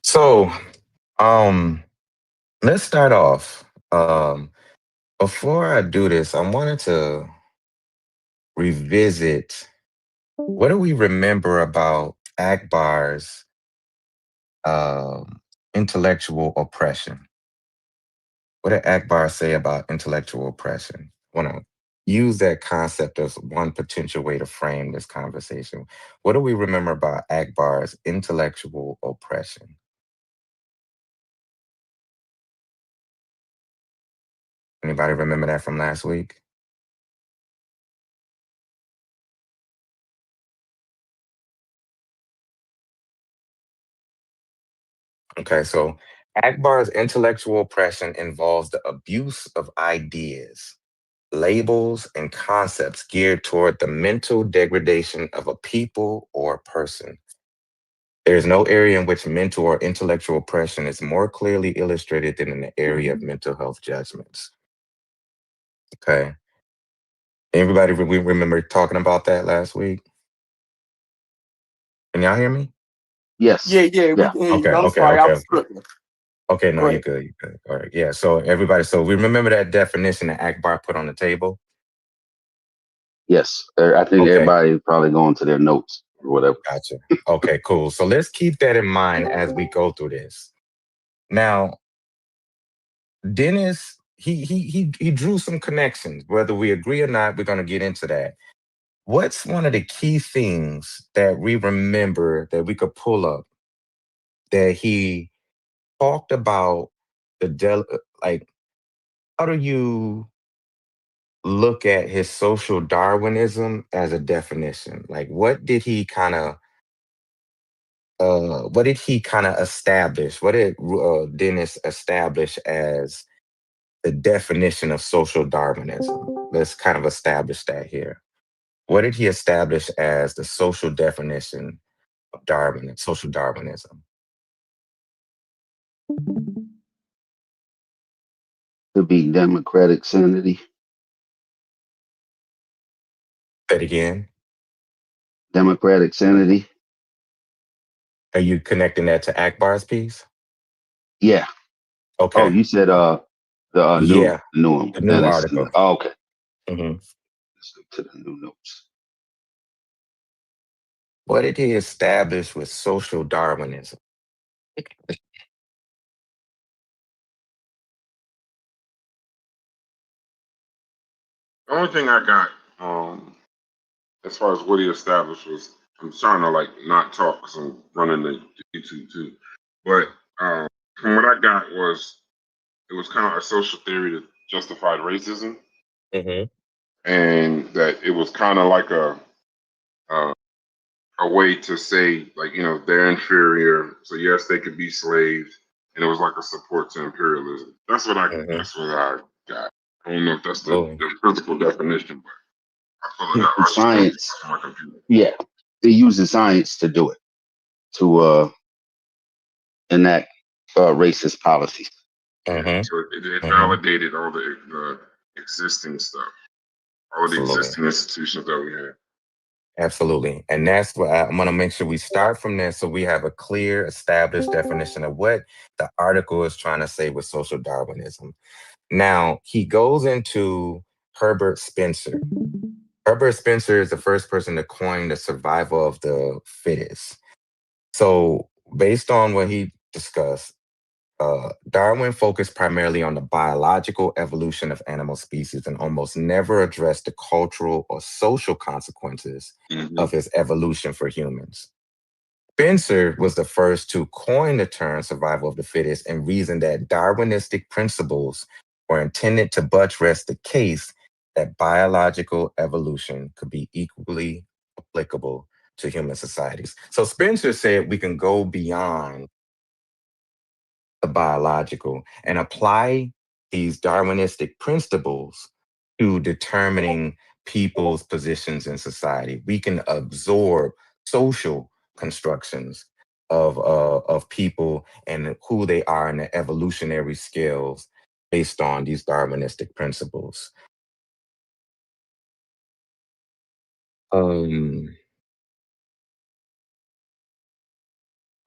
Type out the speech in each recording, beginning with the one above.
So, um, let's start off. Before I do this, I wanted to revisit what do we remember about Akbar's um, intellectual oppression? What did Akbar say about intellectual oppression? I want to use that concept as one potential way to frame this conversation. What do we remember about Akbar's intellectual oppression? Anybody remember that from last week? Okay, so Akbar's intellectual oppression involves the abuse of ideas, labels, and concepts geared toward the mental degradation of a people or a person. There is no area in which mental or intellectual oppression is more clearly illustrated than in the area of mental health judgments. Okay. Everybody, we remember talking about that last week? Can y'all hear me? Yes. Yeah, we Yeah. can hear Okay, you. I'm okay, sorry, I okay, was okay. scripting. Okay, no, Go you're ahead. good, you're good. All right, yeah. So everybody, so we remember that definition that Akbar put on the table? Yes. I think Okay, everybody's probably going to their notes or whatever. gotcha. Okay, cool. So let's keep that in mind as we go through this. Now, Dennis, he drew some connections. Whether we agree or not, we're going to get into that. What's one of the key things that we remember that we could pull up that he talked about like how do you look at his social Darwinism as a definition? Like what did he kind of establish? What did Dennis establish as the definition of social Darwinism? Let's kind of establish that here. What did he establish as the social definition of social Darwinism? To be democratic sanity. Say it again. Democratic sanity. Are you connecting that to Akbar's piece? Yeah. Oh, Okay. you said the Yeah, new one. the new That is article. oh, okay. Mhm. Let's go to the new notes. What did he establish with social Darwinism? The only thing I got, as far as what he established was, I'm trying to like not talk because I'm running the YouTube too. But from what I got was, it was kind of a social theory that justified racism, Hmm. and that it was kind of like uh, a way to say, like, they're inferior, so yes, they could be slaves, and it was like a support to imperialism. Hmm. That's what I got. I don't know if that's Absolutely. the physical definition, but I pull it The up. I just pulled it science. off my computer. Yeah. It uses science to do it, to enact racist policies. Yeah, Hmm. so it Hmm. validated all the existing stuff, all the Absolutely. existing institutions that we had. Absolutely. And that's what I'm going to make sure we start from there so we have a clear, established definition of what the article is trying to say with social Darwinism. Now, he goes into Herbert Spencer. Herbert Spencer is the first person to coin the survival of the fittest. So, based on what he discussed, Darwin focused primarily on the biological evolution of animal species and almost never addressed the cultural or social consequences Hmm. of his evolution for humans. Spencer was the first to coin the term survival of the fittest and reasoned that Darwinistic principles were intended to buttress the case that biological evolution could be equally applicable to human societies. So Spencer said we can go beyond the biological and apply these Darwinistic principles to determining people's positions in society. We can absorb social constructions of people and who they are in the evolutionary scales based on these Darwinistic principles. Um,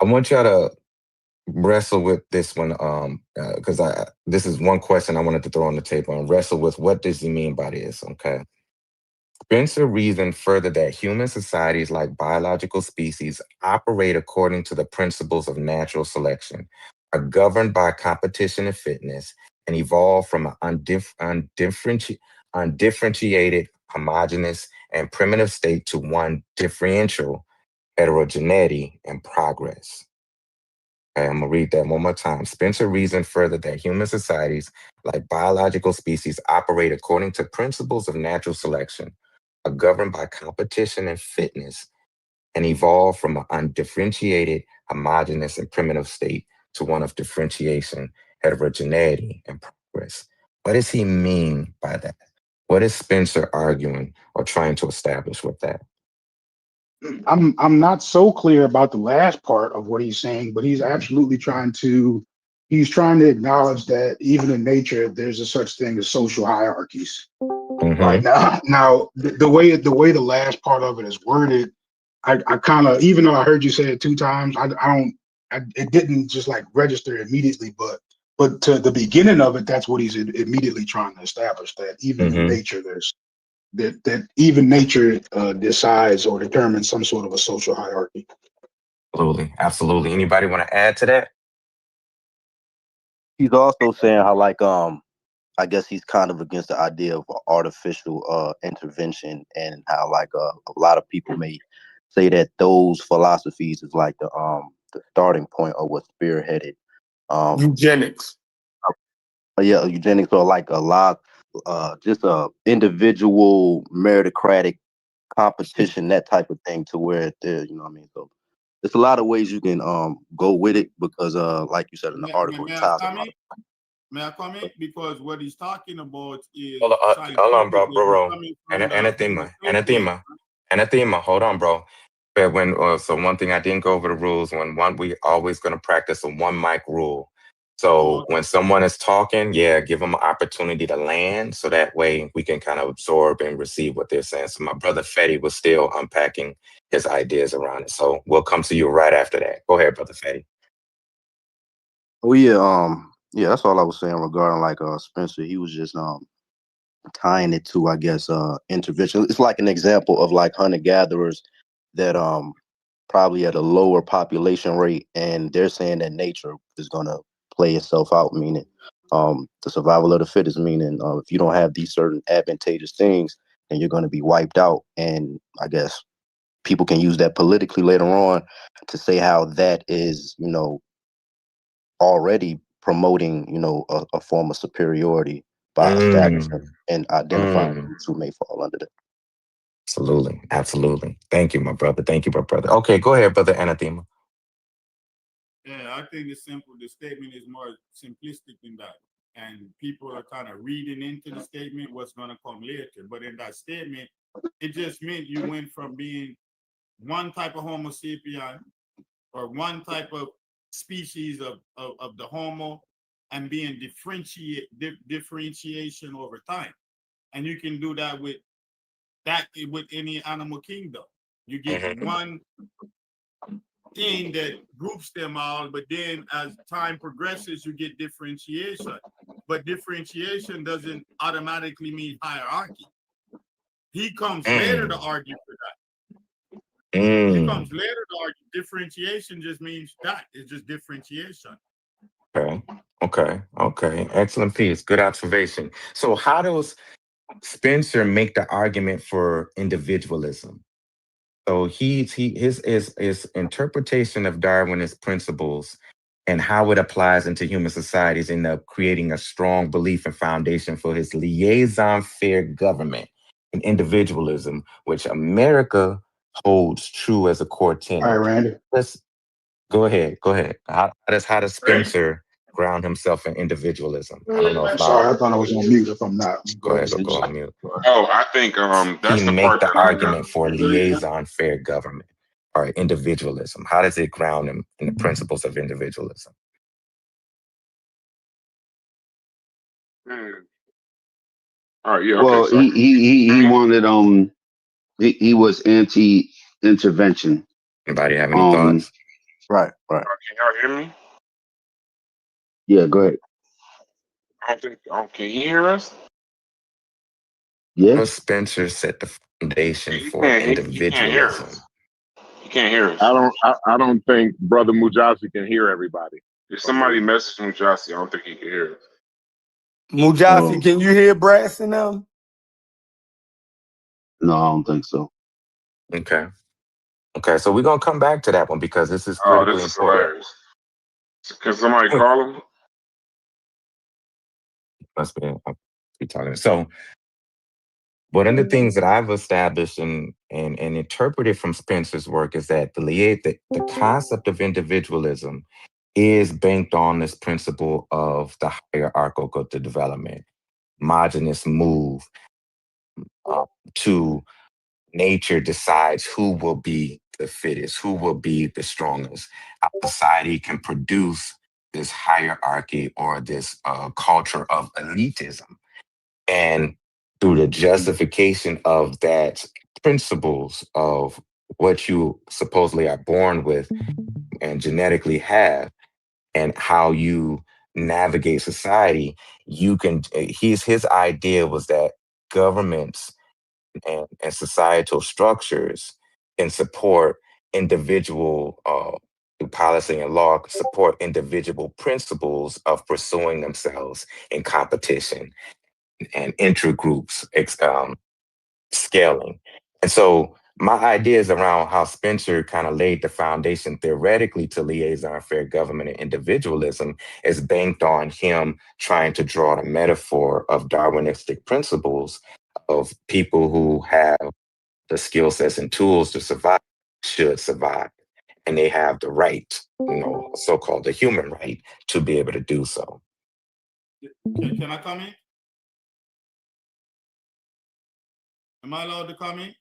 I want y'all to wrestle with this one, because I this is one question I wanted to throw on the table and wrestle with. What does he mean by this? Okay. Spencer reasoned further that human societies, like biological species, operate according to the principles of natural selection, are governed by competition and fitness, and evolve from an undifferentiated, homogeneous, and primitive state to one differential, heterogeneity, and progress. Okay, I'm gonna read that one more time. Spencer reasoned further that human societies, like biological species, operate according to principles of natural selection, are governed by competition and fitness, and evolve from an undifferentiated, homogeneous, and primitive state to one of differentiation, heterogeneity, and progress. What does he mean by that? What is Spencer arguing or trying to establish with that? I'm not so clear about the last part of what he's saying, but he's trying to acknowledge that even in nature there's a such thing as social hierarchies. Right Mm-hmm. now, the way the last part of it is worded, I kind of, even though I heard you say it two times, it didn't just like register immediately, but to the beginning of it, that's what he's immediately trying to establish, that even in Mm-hmm. nature there's that even nature decides or determines some sort of a social hierarchy. Absolutely. Absolutely. Anybody want to add to that? He's also saying how like I guess he's kind of against the idea of artificial intervention, and how like a lot of people may say that those philosophies is like the starting point of what spearheaded Eugenics. yeah, eugenics, or like a lot just a individual meritocratic competition, that type of thing, to where there, you know what I mean? So there's a lot of ways you can go with it, because like you said in the article, it ties a lot of. May I comment? Because what he's talking about is Hold on, bro, scientifically, he's bro. coming from the Anathema, Homo sapien. anathema. Hold on, bro. But when so one thing I didn't go over the rules. When one we always gonna practice a one mic rule. So Oh, when someone is talking, yeah, give them an opportunity to land, so that way we can kind of absorb and receive what they're saying. So my brother Fetty was still unpacking his ideas around it. So we'll come to you right after that. Go ahead, brother Fetty. Oh yeah, yeah, that's all I was saying regarding like Spencer. He was just tying it to, I guess, intervention. It's like an example of like hunter gatherers that probably at a lower population rate, and they're saying that nature is gonna play itself out, meaning the survival of the fittest, meaning if you don't have these certain advantageous things, then you're gonna be wiped out. And I guess people can use that politically later on to say how that is, already promoting, a form of superiority by establishing Mm, and identifying mm. groups who may fall under that. Absolutely. Absolutely. Thank you, my brother. Thank you, my brother. Okay, go ahead, brother Anathema. yeah, I think the statement is more simplistic than that. And people are kind of reading into the statement what's going to come later. But in that statement, it just meant you went from being one type of Homo sapien or one type of species of the Homo, and being differentiation over time. And you can do that with any animal kingdom. You get Mm-hmm. one thing that groups them all, but then as time progresses, you get differentiation. But differentiation doesn't automatically mean hierarchy. He comes later to Mm, argue for that. He mm. comes later to argue. Differentiation just means that. It's just differentiation. Okay. Okay. Okay. Excellent piece. Good observation. So how does Spencer make the argument for individualism? So his interpretation of Darwinist principles and how it applies into human societies end up creating a strong belief and foundation for his liaison fair government and individualism, which America holds true as a core All right, tenet. Randy. Let's go ahead. Go ahead. How does Spencer ground himself in individualism? I don't know if Sorry, not. I thought I was on mute. If I'm not, Go go ahead. ahead. Go on mute. Oh, I think He that's the make part the that I got. argument for liaison fair government or individualism. How does it ground him in the principles of individualism? Hmm. All right, yeah, okay. Well, So he wanted he was anti-intervention. Anybody have any Um, thoughts? Right, right. can y'all hear me? Yeah, go ahead. I don't think. Oh, can you hear us? Yeah, Spencer set the foundation He for can't. He can't hear individualism. us. He can't hear I us. don't. I don't think Brother Mujasi can hear everybody. If For some somebody reason. messaged him, Jossie, I don't think he can hear us. Mujasi, um, can you hear Brass and them? no, I don't think so. Okay. Okay. So we're gonna come back to that one because this is Oh, critically this is important. hilarious. Can somebody call him? Must be I'll be talking. So one of the things that I've established and interpreted from Spencer's work is that the concept of individualism is banked on this principle of the hierarchical the development, homogenous move uh, to nature decides who will be the fittest, who will be the strongest. How society can produce this hierarchy or this culture of elitism. And through the justification of that principles of what you supposedly are born with and genetically have, and how you navigate society, you can. His idea was that governments and societal structures can support individual through policy and law support individual principles of pursuing themselves in competition and intergroups scaling. And so my ideas around how Spencer kind of laid the foundation theoretically to liaison fair government and individualism is banked on him trying to draw the metaphor of Darwinistic principles of people who have the skill sets and tools to survive should survive. And they have the right, so-called the human right to be able to do so. Can I come in? Am I allowed to come in?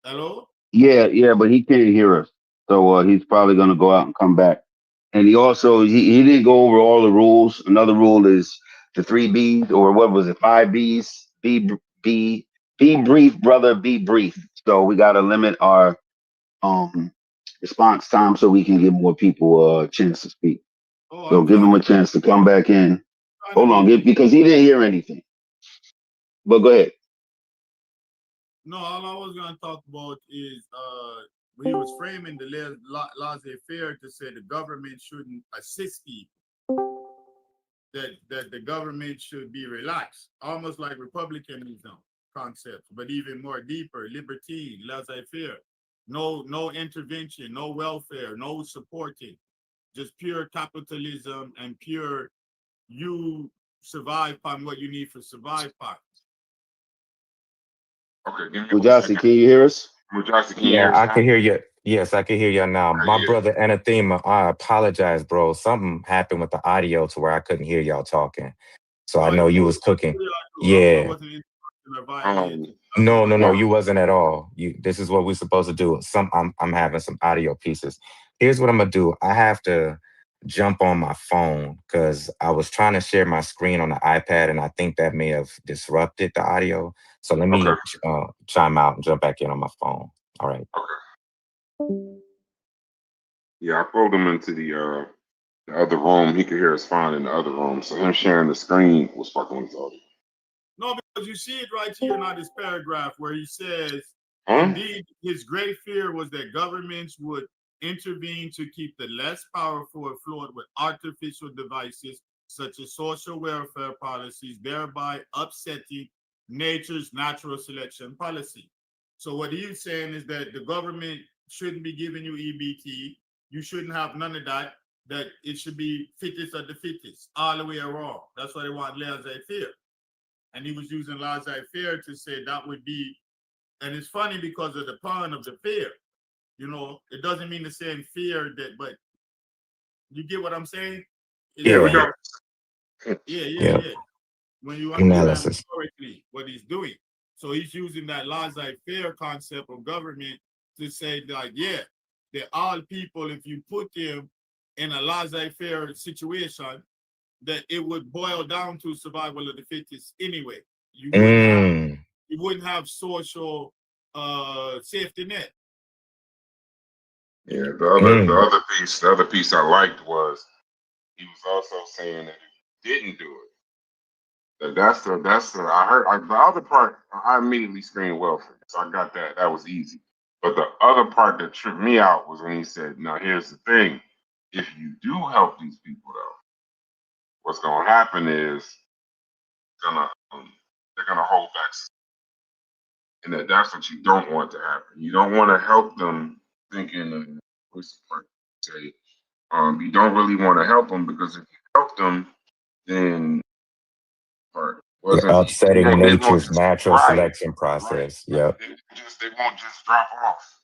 Hello? Yeah, but he can't hear us, so he's probably gonna go out and come back. And he didn't go over all the rules. Another rule is the 3 B's, or what was it, 5 B's? Be brief, brother. Be brief. So we got to limit our um response time so we can give more people a chance to speak. Oh, So give him a chance to come back in. trying to Hold on, be. because he didn't hear anything. But go ahead. No, all I was going to talk about is he was framing the laissez-faire to say the government shouldn't assist people, that the government should be relaxed, almost like republicanism concepts, but even more deeper, libertine, laissez-faire, no intervention, no welfare, no supporting, just pure capitalism and pure you survive on what you need for survive on. Okay, give me 1 Mujasi, second. can you hear us? Mujasi, can you Yeah, hear us I now? can hear you. Yes, I can hear you now. Okay, My yeah. brother Anathema, I apologize, bro. Something happened with the audio to where I couldn't hear y'all talking. So I No, know it's you cool. was cooking. I hope I Yeah. wasn't interrupting or Um, violating. No, no, no. one, You wasn't at all. This is what we're supposed to do. I'm having some audio pieces. Here's what I'm gonna do. I have to jump on my phone because I was trying to share my screen on the iPad, and I think that may have disrupted the audio. So let okay, me chime out and jump back in on my phone. All right. okay. Yeah, I pulled him into the other room. He could hear us fine in the other room. So him sharing the screen was fucking with his audio. No, because you see it right here in this paragraph where he says, Huh? indeed, his great fear was that governments would intervene to keep the less powerful afloat with artificial devices such as social welfare policies, thereby upsetting nature's natural selection policy. So what he's saying is that the government shouldn't be giving you EBT. You shouldn't have none of that. That it should be fittest of the fittest, all the way around. That's why they want laissez-faire. And he was using laissez-faire to say that would be, and it's funny because of the pun of the fear. It doesn't mean the same fear but you get what I'm saying? It's Yeah, we Yeah. fear. got. Yeah. Yeah. When you understand Analysis. rhetorically what he's doing. So he's using that laissez-faire concept of government to say like, yeah, they're all people, if you put them in a laissez-faire situation, that it would boil down to survival of the fittest anyway. You wouldn't have Mm. social safety net. Yeah, Mm. the other piece I liked was he was also saying that if he didn't do it, that's the I heard the other part I immediately screamed welfare, so I got that. That was easy. But the other part that tripped me out was when he said, "Now here's the thing: if you do help these people, though, what's going to happen is gonna they're gonna hold back, and that's what you don't want to happen. You don't want to help them thinking, what's the part? Say, you don't really want to help them because if you help them, then part You're wasn't upsetting they won't nature's just natural right, selection right. process. Yep. They won't just drop off.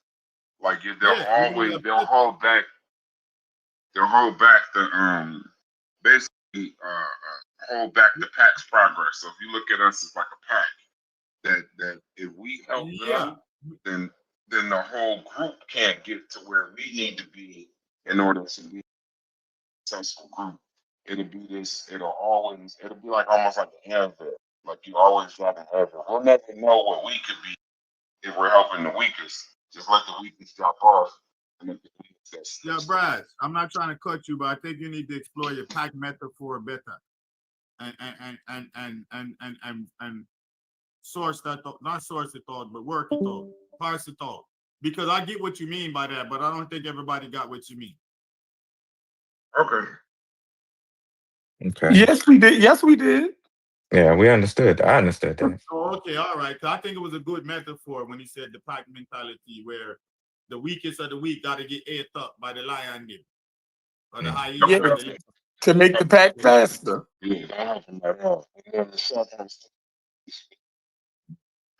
Like they'll Yeah, you're gonna always upset them. they'll hold back the basically hold back the pack's progress. So if you look at us as like a pack, that if we help Yeah, them, then the whole group can't get to where we need to be in order to be a successful group. It'll be like almost like an anvil. Like you always got an anvil. We'll never know what we could be if we're helping the weakest. Just let the weakest drop off and let the weakest yeah, Brad. I'm not trying to cut you, but I think you need to explore your pack metaphor better and source that thought, not source the thought, but work the thought, parse the thought. Because I get what you mean by that, but I don't think everybody got what you mean. Okay. Okay. Yes, we did. Yes, we did. Yeah, we understood. I understood that. Oh, okay, all right. 'Cause I think it was a good metaphor when he said the pack mentality, where the weakest of the weak got to get ate up by the lion then, or the Mm. hyena, or Yeah, the leopard. to make the pack faster. Yeah, that happened at all. And then the shot comes to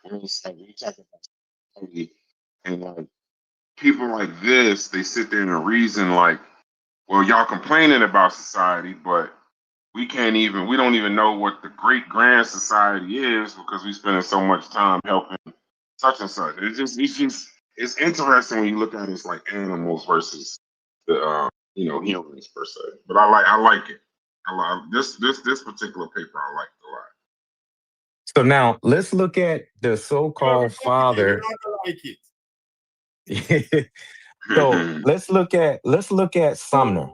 it's like we talk about somebody, and like people like this, they sit there and reason like, well, y'all complaining about society, but we don't even know what the great grand society is because we spending so much time helping such and such. It's interesting when you look at it as like animals versus the humans per se. But I like it. I like this particular paper. I liked a lot. So now let's look at the You ever so-called copy it, you're father. not gonna like it. So let's look at Sumner.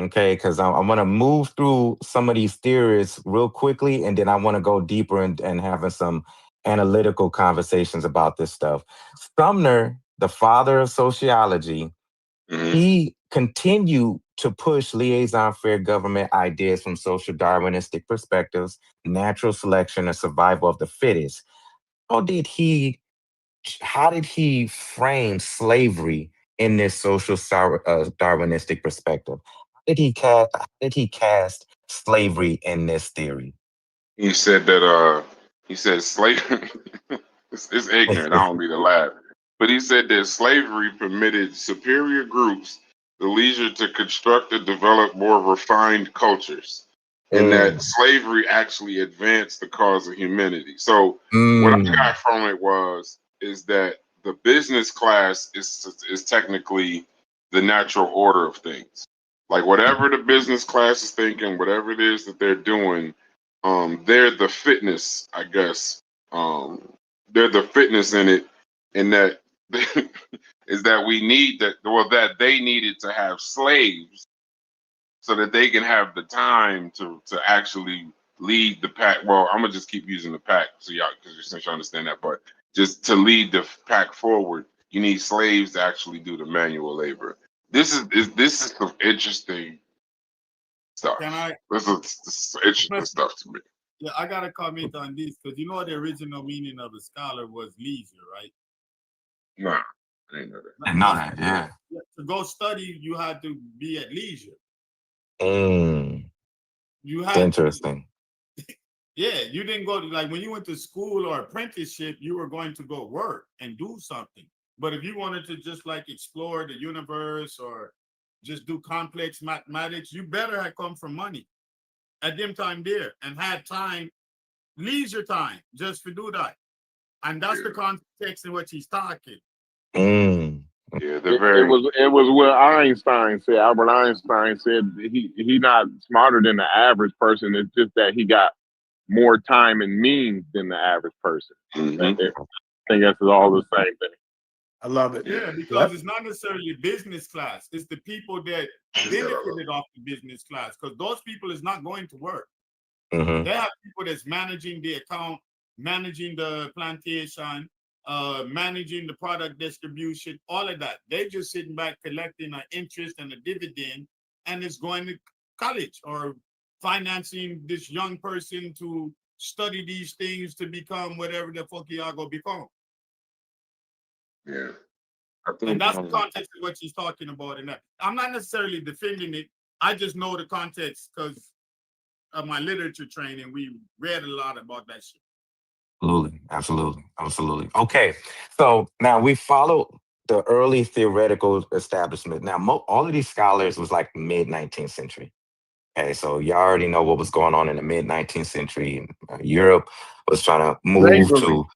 Okay, because I want to move through some of these theories real quickly, and then I want to go deeper and having some analytical conversations about this stuff. Sumner, the father of sociology, Mhm. he continued to push liaison-fair government ideas from social Darwinistic perspectives, natural selection, and survival of the fittest. How did he how did he frame slavery in this social Darwinistic perspective? How did he cast slavery in this theory? He said that he said slavery it's ignorant, I don't mean to laugh. But he said that slavery permitted superior groups the leisure to construct and develop more refined cultures. And that Mm, slavery actually advanced the cause of humanity. So what I mm, got from it is that the business class is technically the natural order of things. Like whatever the business class is thinking, whatever it is that they're doing, they're the fitness, I guess. They're the fitness in it, and that is that we need that they needed to have slaves so that they can have the time to actually lead the pack. Well, I'm gonna just keep using the pack so y'all because since you understand that, but just to lead the pack forward, you need slaves to actually do the manual labor. This is some interesting stuff. Can I? This is interesting stuff to me. Yeah, I gotta comment on this because you know the original meaning of a scholar was leisure, right? Nah, I ain't know that. I know that. Yeah. To go study, you had to be at leisure. Mm, You had to, interesting. yeah. You didn't go to like when you went to school or apprenticeship, you were going to go work and do something. But if you wanted to just like explore the universe or just do complex mathematics, you better have come from money at them time there and had time, leisure time, just to do that. And that's the Yeah, context in which he's talking. Mm, yeah, they're It very. was what Einstein said. Albert Einstein said he not smarter than the average person. It's just that he got more time and means than the average person. Mhm. I think that's all the same thing. I love it. Yeah, because it's not necessarily business class. It's the people that benefited off the business class, because those people is not going to work. Mhm. They have people that's managing the account, managing the plantation, managing the product distribution, all of that. They just sitting back collecting an interest and a dividend, and it's going to college or financing this young person to study these things to become whatever the fuck y'all gonna become. Yeah. I And think that's the context of what she's talking about. And that I'm not necessarily defending it. I just know the context because of my literature training. We read a lot about that shit. Absolutely. Okay, so now we follow the early theoretical establishment. Now, all of these scholars was like mid 19th century. Okay, so y'all already know what was going on in the mid 19th century. Europe was trying to move Slavery. to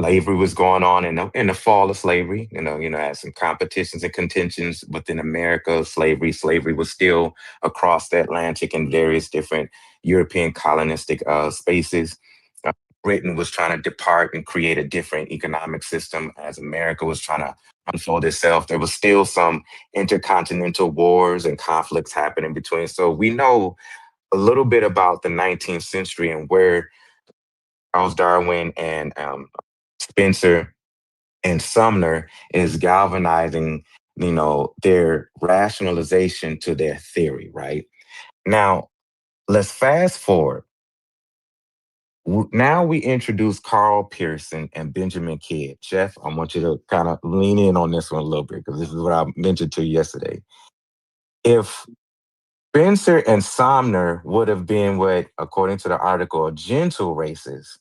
slavery was going on in the fall of slavery. Had some competitions and contentions within America. Slavery was still across the Atlantic in various different European colonistic spaces. Uh, Britain was trying to depart and create a different economic system as America was trying to unfold itself. There was still some intercontinental wars and conflicts happening between. So we know a little bit about the 19th century and where Charles Darwin and Spencer and Sumner is galvanizing, their rationalization to their theory, right? Now, let's fast forward. Now we introduce Carl Pearson and Benjamin Kidd. Jeff, I want you to kind of lean in on this one a little bit because this is what I mentioned to you yesterday. If Spencer and Sumner would have been what, according to the article, gentle races,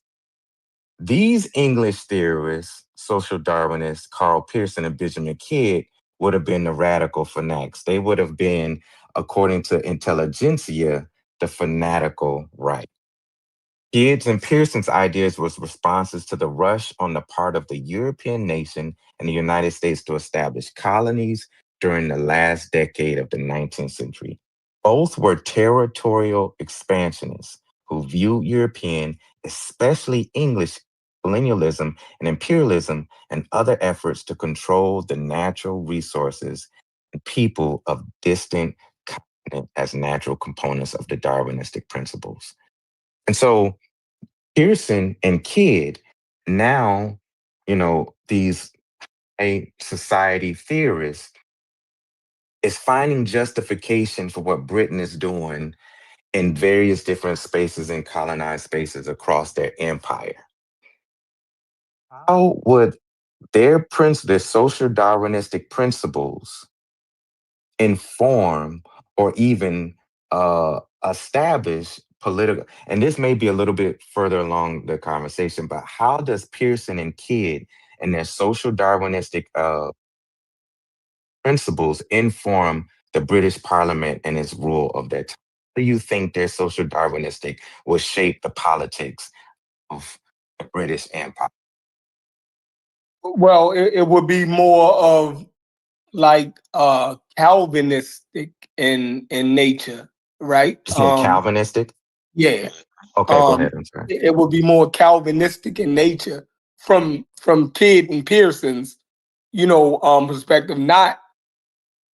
these English theorists, social Darwinists, Carl Pearson and Benjamin Kidd, would have been the radical fanatics. They would have been, according to intelligentsia, the fanatical right. Kidd's and Pearson's ideas was responses to the rush on the part of the European nation and the United States to establish colonies during the last decade of the 19th century. Both were territorial expansionists who viewed European, especially English, colonialism and imperialism and other efforts to control the natural resources and people of distant continent as natural components of the Darwinistic principles. And so Pearson and Kidd, now, these society theorists, is finding justification for what Britain is doing in various different spaces and colonized spaces across their empire. How would their social Darwinistic principles inform or even establish political? And this may be a little bit further along the conversation, but how does Pearson and Kidd and their social Darwinistic principles inform the British Parliament and its rule of their time? How do you think their social Darwinistic will shape the politics of the British Empire? Well, it would be more of like Calvinistic in nature, right? You said Calvinistic? Yeah. Okay, go ahead. I'm sorry. It would be more Calvinistic in nature from Kidd and Pearson's, perspective, not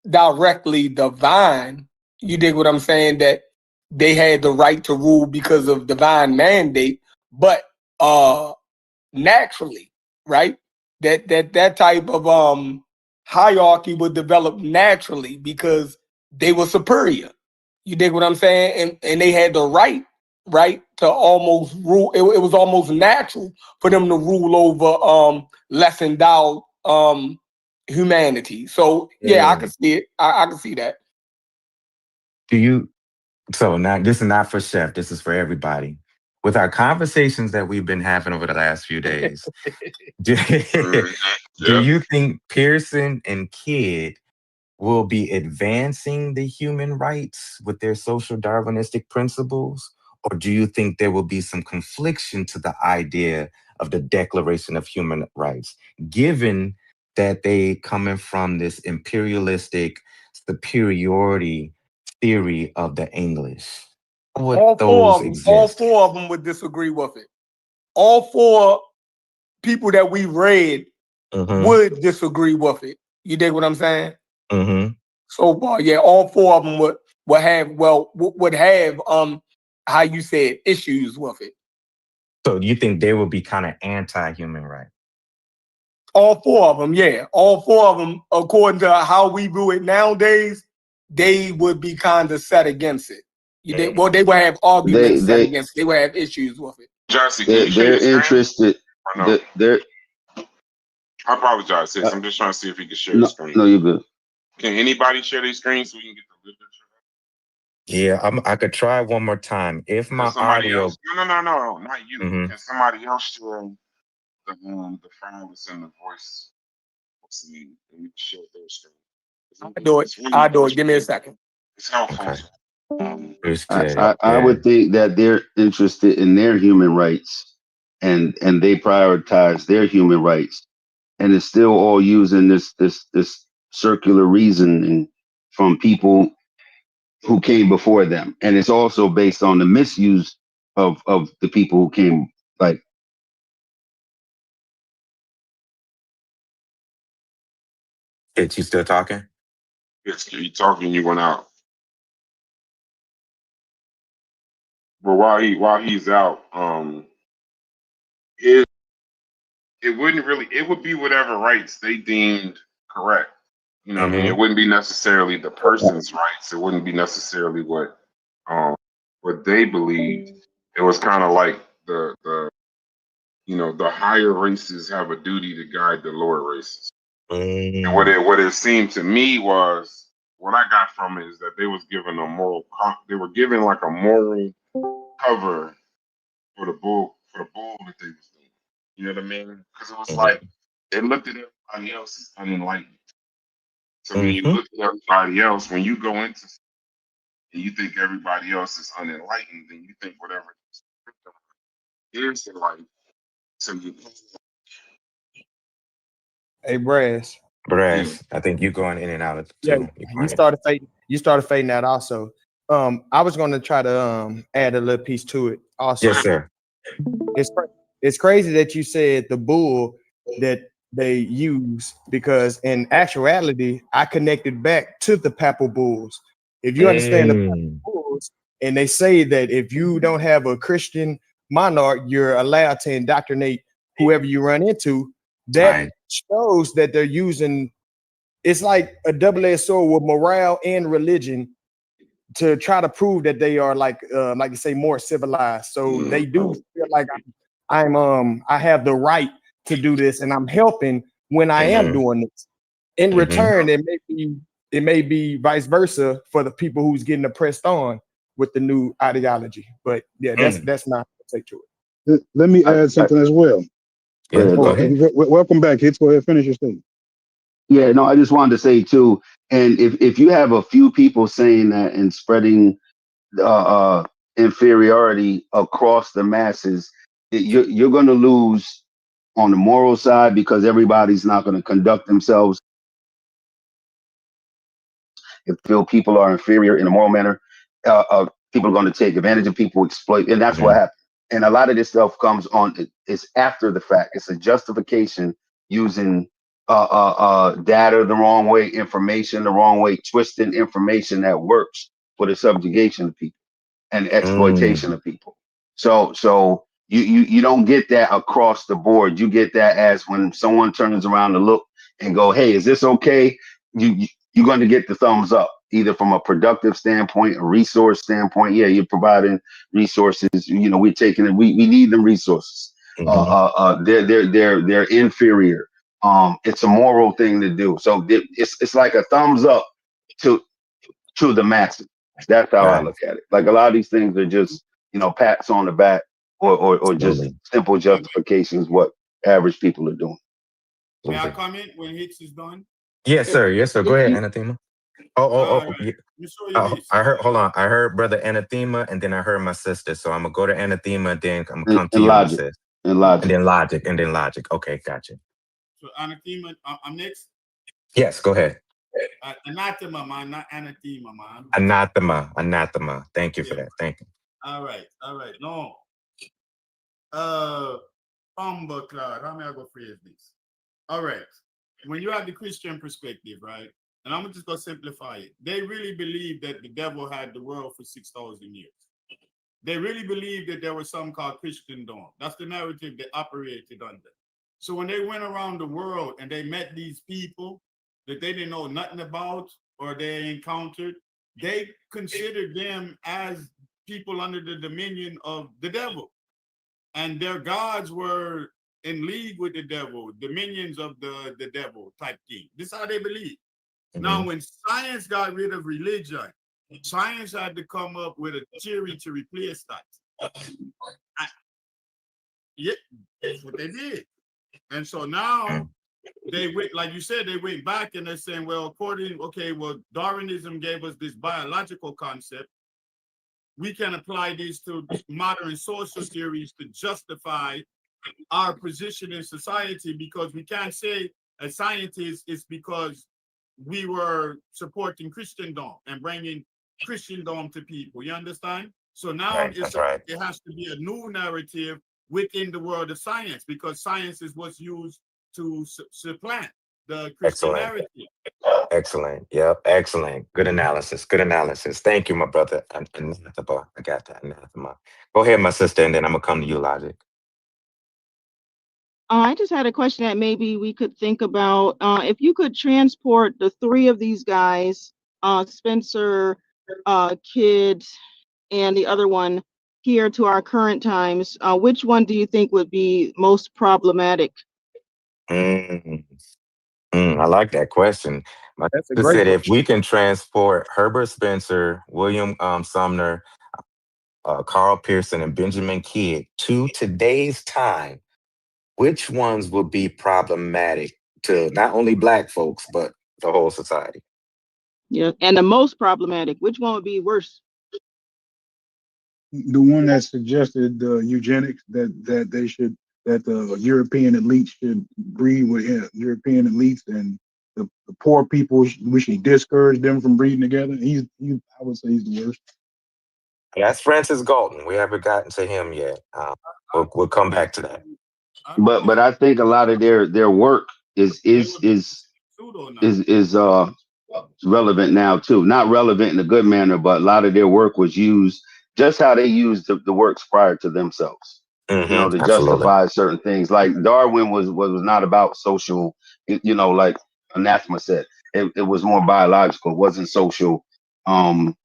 directly divine. You dig what I'm saying? That they had the right to rule because of divine mandate, but naturally, right? That type of hierarchy would develop naturally because they were superior. You dig what I'm saying? And they had the right, to almost rule. It was almost natural for them to rule over less endowed humanity. So yeah, I Yeah. can see it. I can see that. Do you? So now this is not for Chef. This is for everybody. With our conversations that we've been having over the last few days, do, do yeah. you think Pearson and Kidd will be advancing the human rights with their social Darwinistic principles? Or do you think there will be some confliction to the idea of the Declaration of Human Rights, given that they coming from this imperialistic superiority theory of the English? How would those All exist? four of them would disagree with it. All four people that we read would disagree with it. You dig what I'm saying? Mm-hmm. So far, yeah, all four of them would have how you said issues with it. So you think they would be kind of anti-human right? All four of them, yeah, all four of them, according to how we view it nowadays, they would be kind of set against it. They would have arguments set against it. They would have issues with it. Jesse, can you share they're your screen? interested. Or no? They're I apologize, sis. I'm just trying to see if you can share your no, screen. no, you're good. Can anybody share their screen so we can get the literature? Yeah, I could try one more time. If Can my somebody audio, else? No, not you. Mhm. Can somebody else share the file that's in the voice? What's the name? And we can share their screen. I'll do it. I'll do it. Give me a second. It's helpful. Okay. I, Appreciate I, it. I Yeah. would think that they're interested in their human rights, and they prioritize their human rights, and it's still all using this circular reasoning from people who came before them, and it's also based on the misuse of the people who came. Like, It's you still talking? It's you talking. You went out. But while he's out, it wouldn't really. It would be whatever rights they deemed correct. You know what I mean? It wouldn't be necessarily the person's rights. It wouldn't be necessarily what they believed. It was kind of like the the higher races have a duty to guide the lower races. And what it seemed to me was what I got from it is that they was given a moral. They were given like a moral cover for the bull that they was doing. You know what I mean? Because it was like they looked at everybody else as unenlightened. So when you look at everybody else, when you go into and you think everybody else is unenlightened, then you think whatever is enlightened. So you Hey, Brass. Brass, I think you're going in and out Yeah, too. you started fading out also. I was going to try to add a little piece to it also. Yes, sir. It's crazy that you said the bull that they use, because in actuality, I connected back to the papal bulls. If you understand the papal bulls, and they say that if you don't have a Christian monarch, you're allowed to indoctrinate whoever you run into. That shows that they're using. It's like a double-edged sword with morale and religion to try to prove that they are like you say, more civilized. So they do feel like I have the right to do this, and I'm helping when I am doing this. In return, it may be vice versa for the people who's getting oppressed on with the new ideology. But yeah, that's not take to it. Let me add something as well. Yeah, go ahead. Welcome back, Hits. Go ahead, finish your statement. Yeah, no, I just wanted to say too, and if you have a few people saying that and spreading inferiority across the masses, you're going to lose on the moral side, because everybody's not going to conduct themselves if feel people are inferior in a moral manner. People are going to take advantage of people, exploit, and that's what happened. And a lot of this stuff comes on. It's after the fact. It's a justification using data the wrong way, information the wrong way, twisting information that works for the subjugation of people and exploitation of people. So you don't get that across the board. You get that as when someone turns around to look and go, "Hey, is this okay?" You're going to get the thumbs up, either from a productive standpoint, a resource standpoint. Yeah, you're providing resources. We're taking it. We need them resources. They're inferior. It's a moral thing to do. So it's like a thumbs up to the masses. That's how I look at it. Like, a lot of these things are just pats on the back or just simple justifications what average people are doing. May I comment when Hicks is done? Yes, sir. Yes, sir. Go ahead, Anathema. Right. I heard. Hold on. I heard brother Anathema, and then I heard my sister. So I'm gonna go to Anathema, then I'm gonna come to you, my sis. And then logic. Okay, gotcha. So Anathema, I'm next. Yes, go ahead. Anathema, man, not anathema, man. Anathema. Thank you for that. Thank you. All right. No. Cloud, how may I go phrase this? All right. When you have the Christian perspective, right? And I'm just gonna simplify it. They really believe that the devil had the world for 6,000 years. They really believe that there was something called Christendom. That's the narrative they operated under. So when they went around the world and they met these people that they didn't know nothing about or they encountered, they considered them as people under the dominion of the devil. And their gods were in league with the devil, dominions of the devil type thing. This is how they believe. Now, when science got rid of religion, science had to come up with a theory to replace that. Yeah, that's what they did. And so now they went, like you said, they went back and they're saying, well, Darwinism gave us this biological concept. We can apply these to modern social theories to justify our position in society, because we can't say as scientists it's because we were supporting Christendom and bringing Christendom to people. You understand? So now Right, that's right. it has to be a new narrative within the world of science, because science is what's used to supplant the Christian Excellent. narrative. Excellent. Yep. Excellent. Good analysis. Good analysis. Thank you, my brother. I got that. Anathema. Go ahead, my sister, and then I'm gonna come to you, Logic. I just had a question that maybe we could think about. If you could transport the three of these guys, Spencer, Kid, and the other one here to our current times, which one do you think would be most problematic? I like that question. My That's a sister great said if we question. can transport Herbert Spencer, William Sumner, Carl Pearson, and Benjamin Kidd to today's time, which ones would be problematic to not only Black folks, but the whole society? Yeah, and the most problematic, which one would be worse? The one that suggested eugenics, that the European elites should breed with European elites, and the poor people we should discourage them from breeding together. I would say he's the worst. That's Francis Galton. We haven't gotten to him yet. We'll come back to that. But I think a lot of their work is relevant now too. Not relevant in a good manner, but a lot of their work was used just how they used the works prior to themselves. To Absolutely. justify certain things. Like Darwin was not about social, like Anathema said. It was more biological. It wasn't social, and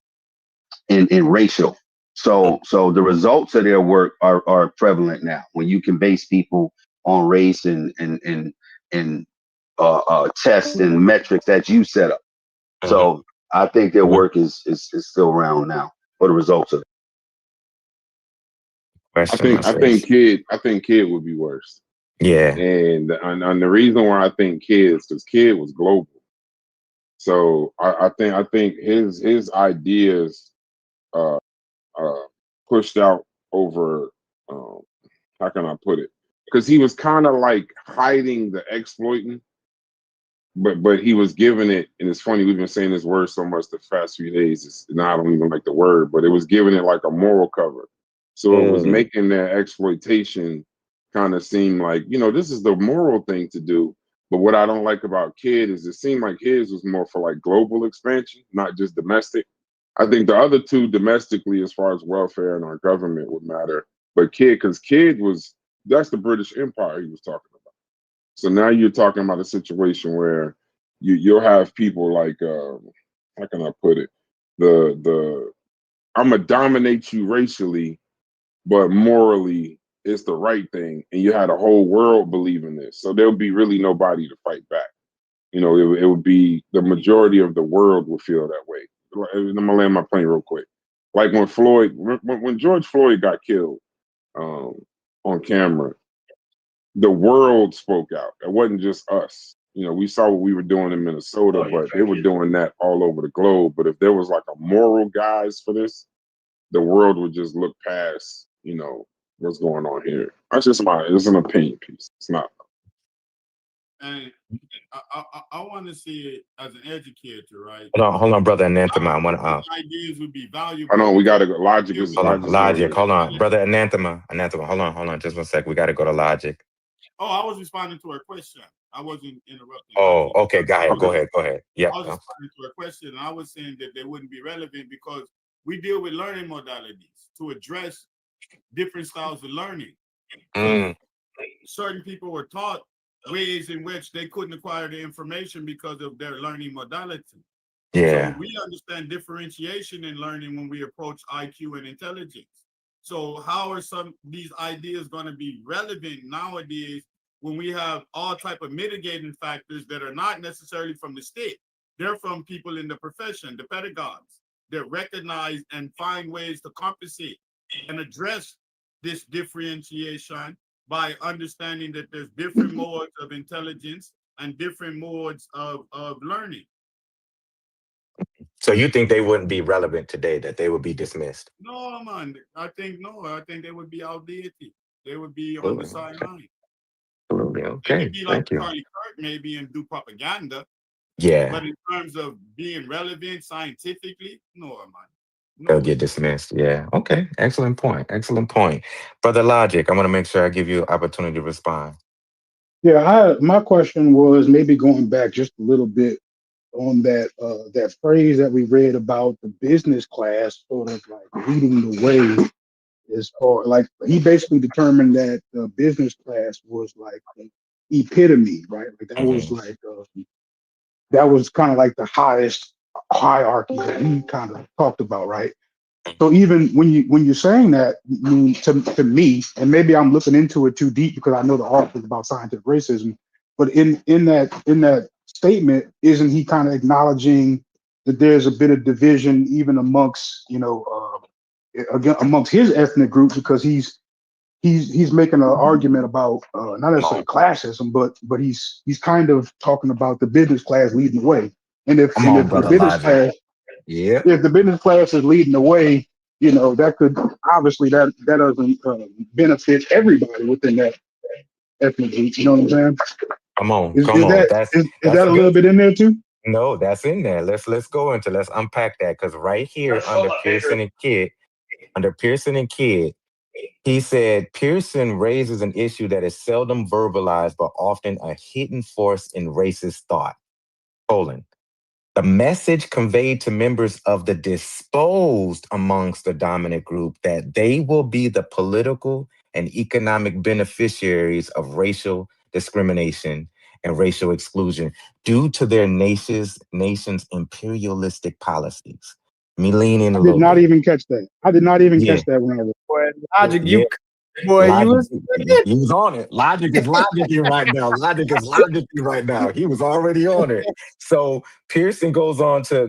racial. So the results of their work are prevalent now. When you can base people on race and tests and metrics that you set up. So I think their work is still around now for the results of it. I think Kid would be worse. Yeah. And the reason why I think Kid is because Kid was global. So I think his ideas pushed out over how can I put it? Because he was kind of like hiding the exploiting, but he was giving it, and it's funny, we've been saying this word so much the past few days. Now I don't even like the word, but it was giving it like a moral cover. So it was making that exploitation kind of seem like, this is the moral thing to do. But what I don't like about Kid is it seemed like his was more for like global expansion, not just domestic. I think the other two domestically, as far as welfare and our government, would matter. But because Kid that's the British Empire he was talking about. So now you're talking about a situation where you'll have people like, how can I put it? I'm gonna dominate you racially, but morally it's the right thing, and you had a whole world believing this. So there'll be really nobody to fight back. It would be the majority of the world would feel that way. I'm gonna land my plane real quick. Like when George Floyd got killed on camera, the world spoke out. It wasn't just us. We saw what we were doing in Minnesota, but they were doing that all over the globe. But if there was like a moral guise for this, the world would just look past, what's going on here. It's an opinion piece. It's not. And I want to see it as an educator, right? Hold on, brother Anathema. I want to. Ideas would be valuable. I know we got to go. Logic is Logic. Hold on, brother Anathema. Hold on. Just 1 sec. We got to go to Logic. Oh, I was responding to her question. I wasn't interrupting Oh, logic. okay, go ahead, Okay. go ahead. Yeah. I was responding to a question, and I was saying that they wouldn't be relevant because we deal with learning modalities to address different styles of learning. Because Mm, certain people were taught ways in which they couldn't acquire the information because of their learning modality. So yeah. we understand differentiation in learning when we approach IQ and intelligence. So how are some these ideas going to be relevant nowadays when we have all type of mitigating factors that are not necessarily from the state? They're from people in the profession, the pedagogues, that recognize and find ways to compensate and address this differentiation by understanding that there's different modes of intelligence and different modes of learning. So you think they wouldn't be relevant today, that they would be dismissed? No, man. I think no. I think they would be outdated. They would be on the Absolutely. sideline. Absolutely. They Okay. could be like Thank you. Charlie Kirk maybe and do propaganda, Yeah. but in terms of being relevant scientifically, no, man. No They'll way. get dismissed. Yeah. Okay. Excellent point. Excellent point. Brother Logic, I want to make sure I give you an opportunity to respond. Yeah, my question was maybe going back just a little bit on that phrase that we read about the business class sort of like leading the way as far like he basically determined that the business class was like the epitome, right? Like Hmm. that was kind of like the highest hierarchy that he kind of talked about, right? So even when you're saying that, to me, and maybe I'm looking into it too deep because I know the article is about scientific racism, but in that statement, isn't he kind of acknowledging that there's a bit of division even amongst again amongst his ethnic group because he's making an argument about not Come on. necessarily classism, but he's kind of talking about the business class leading the way, and if Come and on, if the brother business Logic. class Yep. if the business class is leading the way, that could obviously that doesn't benefit everybody within that ethnic group. You know what I'm saying? Come on. Is Come is on. that is That's that a little good. bit in there too? No, that's in there. Let's unpack that because right here under Pearson and Kidd, he said Pearson raises an issue that is seldom verbalized but often a hidden force in racist thought. Colon. The message conveyed to members of the disposed amongst the dominant group that they will be the political and economic beneficiaries of racial discrimination and racial exclusion due to their nation's imperialistic policies. Me lean in I a did little not bit. even catch that. I did not even Yeah, catch that when I read. Boy, Logic, yeah. you Logic, was he was on it. Logic is logicking right now. Logic is logicking right now. He was already on it. So Pearson goes on to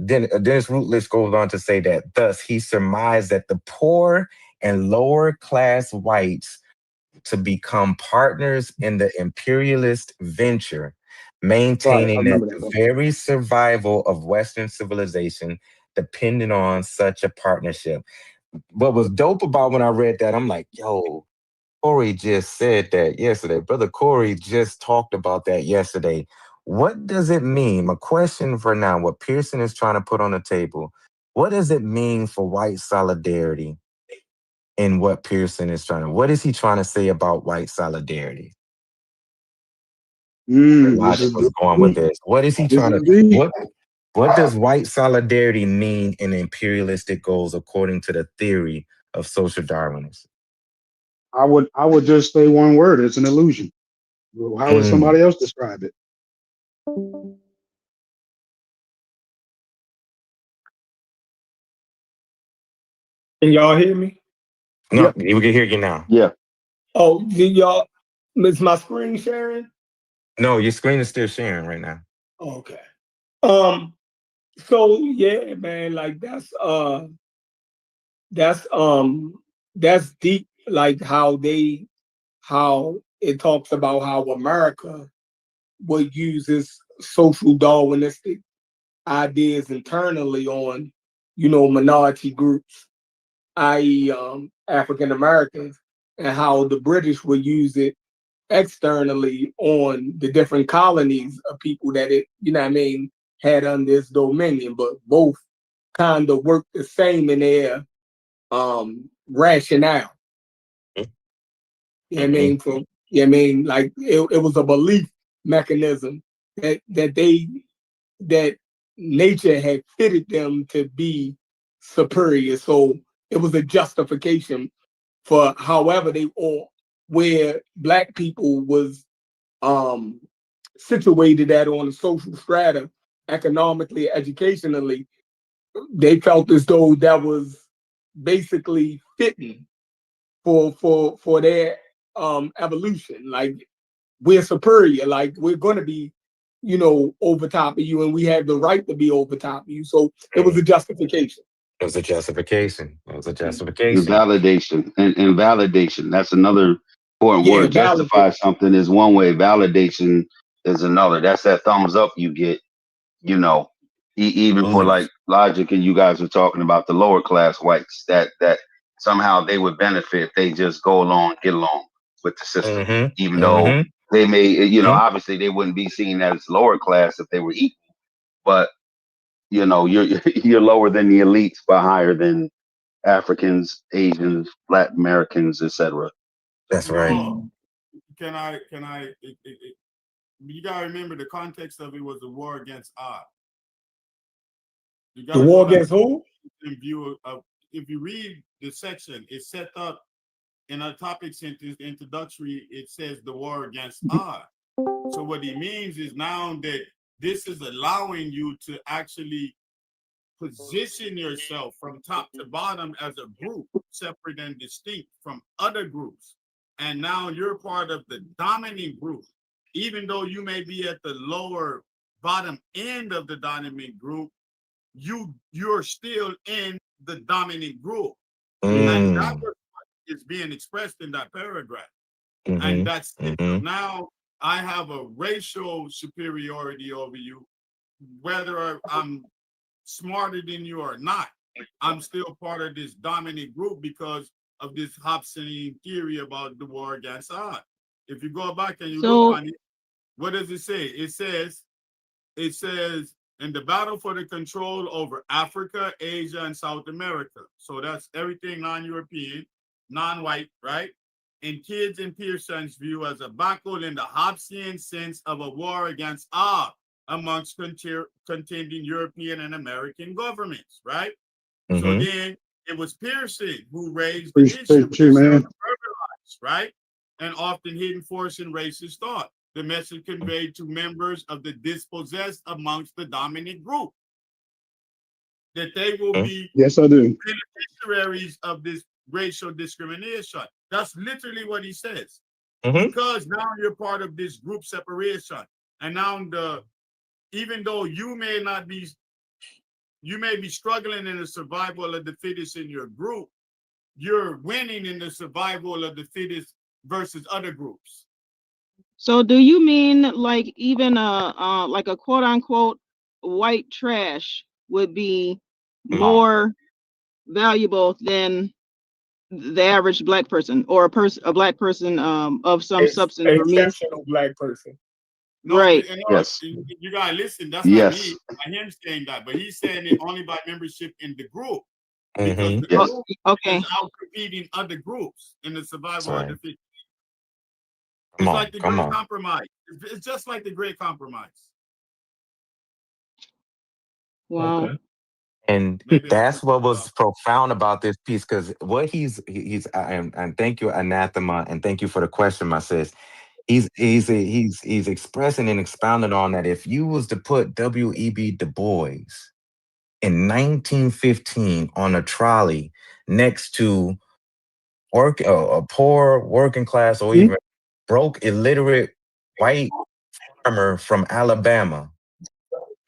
Dennis Routledge goes on to say that thus he surmised that the poor and lower class whites to become partners in the imperialist venture, Right, I maintaining that remember the that. very survival of Western civilization depended on such a partnership. What was dope about when I read that, I'm like, yo, Corey just said that yesterday. Brother Corey just talked about that yesterday. What does it mean? My question for now, what Pearson is trying to put on the table, what does it mean for white solidarity in what Pearson is what is he trying to say about white solidarity? This Logic is was going with deep. this. What is he This trying is to, deep. what does white solidarity mean in imperialistic goals according to the theory of social Darwinism? I would just say one word. It's an illusion. Well, how would Mm. somebody else describe it? Can y'all hear me? No, Yep. we can hear you now. Yeah. Oh, did y'all is my screen sharing? No, your screen is still sharing right now. Okay. Um, so yeah, man, like that's that's deep, like how it talks about how America would use its social Darwinistic ideas internally on, minority groups, i.e., African Americans, and how the British would use it externally on the different colonies of people that it, had under its dominion, but both kind of work the same in their rationale. You know what I Mm-hmm. mean? You know what I mean? Like it was a belief mechanism that nature had fitted them to be superior. So it was a justification for however they or where black people was um situated at on the social strata, economically, educationally. They felt as though that was basically fitting for their evolution. Like we're superior, like we're gonna be, over top of you, and we have the right to be over top of you. So it was a justification. It was a justification. It was a Mm. And justification. validation and validation. That's another important Yeah, word. validate. Justify something is one way. Validation is another. That's that thumbs up you get. You know, even for Mm. like Logic and you guys were talking about the lower class whites that somehow they would benefit if they just go along, get along with the system, Mm-hmm. even though Mm-hmm. they may, Mm-hmm. obviously they wouldn't be seen as lower class if they were equal, but you're you're lower than the elites, but higher than Africans, Asians, Black Americans, etc. That's right. Mm. You gotta remember the context of it was a war against odd. You The gotta war know that against who? in view of if you read the section, it's set up in our topic sentence introductory, it says the war against odd. So what he means is now that this is allowing you to actually position yourself from top to bottom as a group, separate and distinct from other groups. And now you're part of the dominant group, even though you may be at the lower bottom end of the dominant group, you're still in the dominant group. And that Mm. was what is being expressed in that paragraph. And Mm-hmm. that's it. So Mm-hmm. now I have a racial superiority over you, whether I'm smarter than you or not. I'm still part of this dominant group because of this Hobsonian theory about the war against odd. If you go back and you look So on it, what does it say? It says in the battle for the control over Africa, Asia, and South America. So that's everything non-European, non-white, right? And kids in Pearson's view as a battle in the Hobbesian sense of a war against all amongst contending European and American governments, right? So Mm-hmm. then it was Pearson who raised the issue, Appreciate you, which man. verbalized, right? And often hidden force in racist thought. The message conveyed to members of the dispossessed amongst the dominant group that they will be Yes, I do. beneficiaries of this racial discrimination. That's literally what he says. Mm-hmm. Because now you're part of this group separation. And now even though you may be struggling in the survival of the fittest in your group, you're winning in the survival of the fittest versus other groups. So do you mean like even like a quote unquote white trash would be more valuable than the average black person or a black person of some substance or means? Exceptional black person. No, Right. Yes. you gotta listen. That's not Yes. me. I him saying that, but he's saying it only by membership in the group because Mm-hmm. the Yes. group Okay. is out competing other groups in the That's survival of right. the fittest. Come It's on. like the Come Great on. Compromise. It's just like the Great Compromise. Wow. Okay. And Maybe I that's should cut what it off. was profound about this piece, because what and thank you, Anathema, and thank you for the question, my sis. He's expressing and expounding on that. If you was to put W.E.B. Du Bois in 1915 on a trolley next to a poor working class or Hmm? even broke illiterate white farmer from Alabama,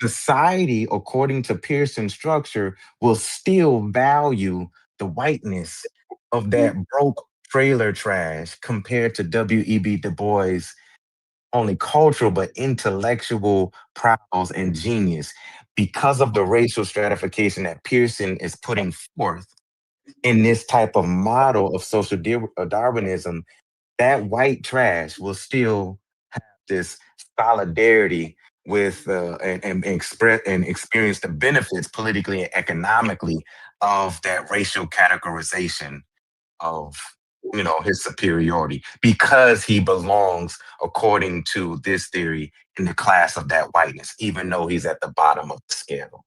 society, according to Pearson's structure, will still value the whiteness of that broke trailer trash compared to W.E.B. Du Bois' only cultural but intellectual prowess and genius, because of the racial stratification that Pearson is putting forth in this type of model of social Darwinism. That white trash will still have this solidarity with and express and experience the benefits politically and economically of that racial categorization of his superiority because he belongs, according to this theory, in the class of that whiteness, even though he's at the bottom of the scale.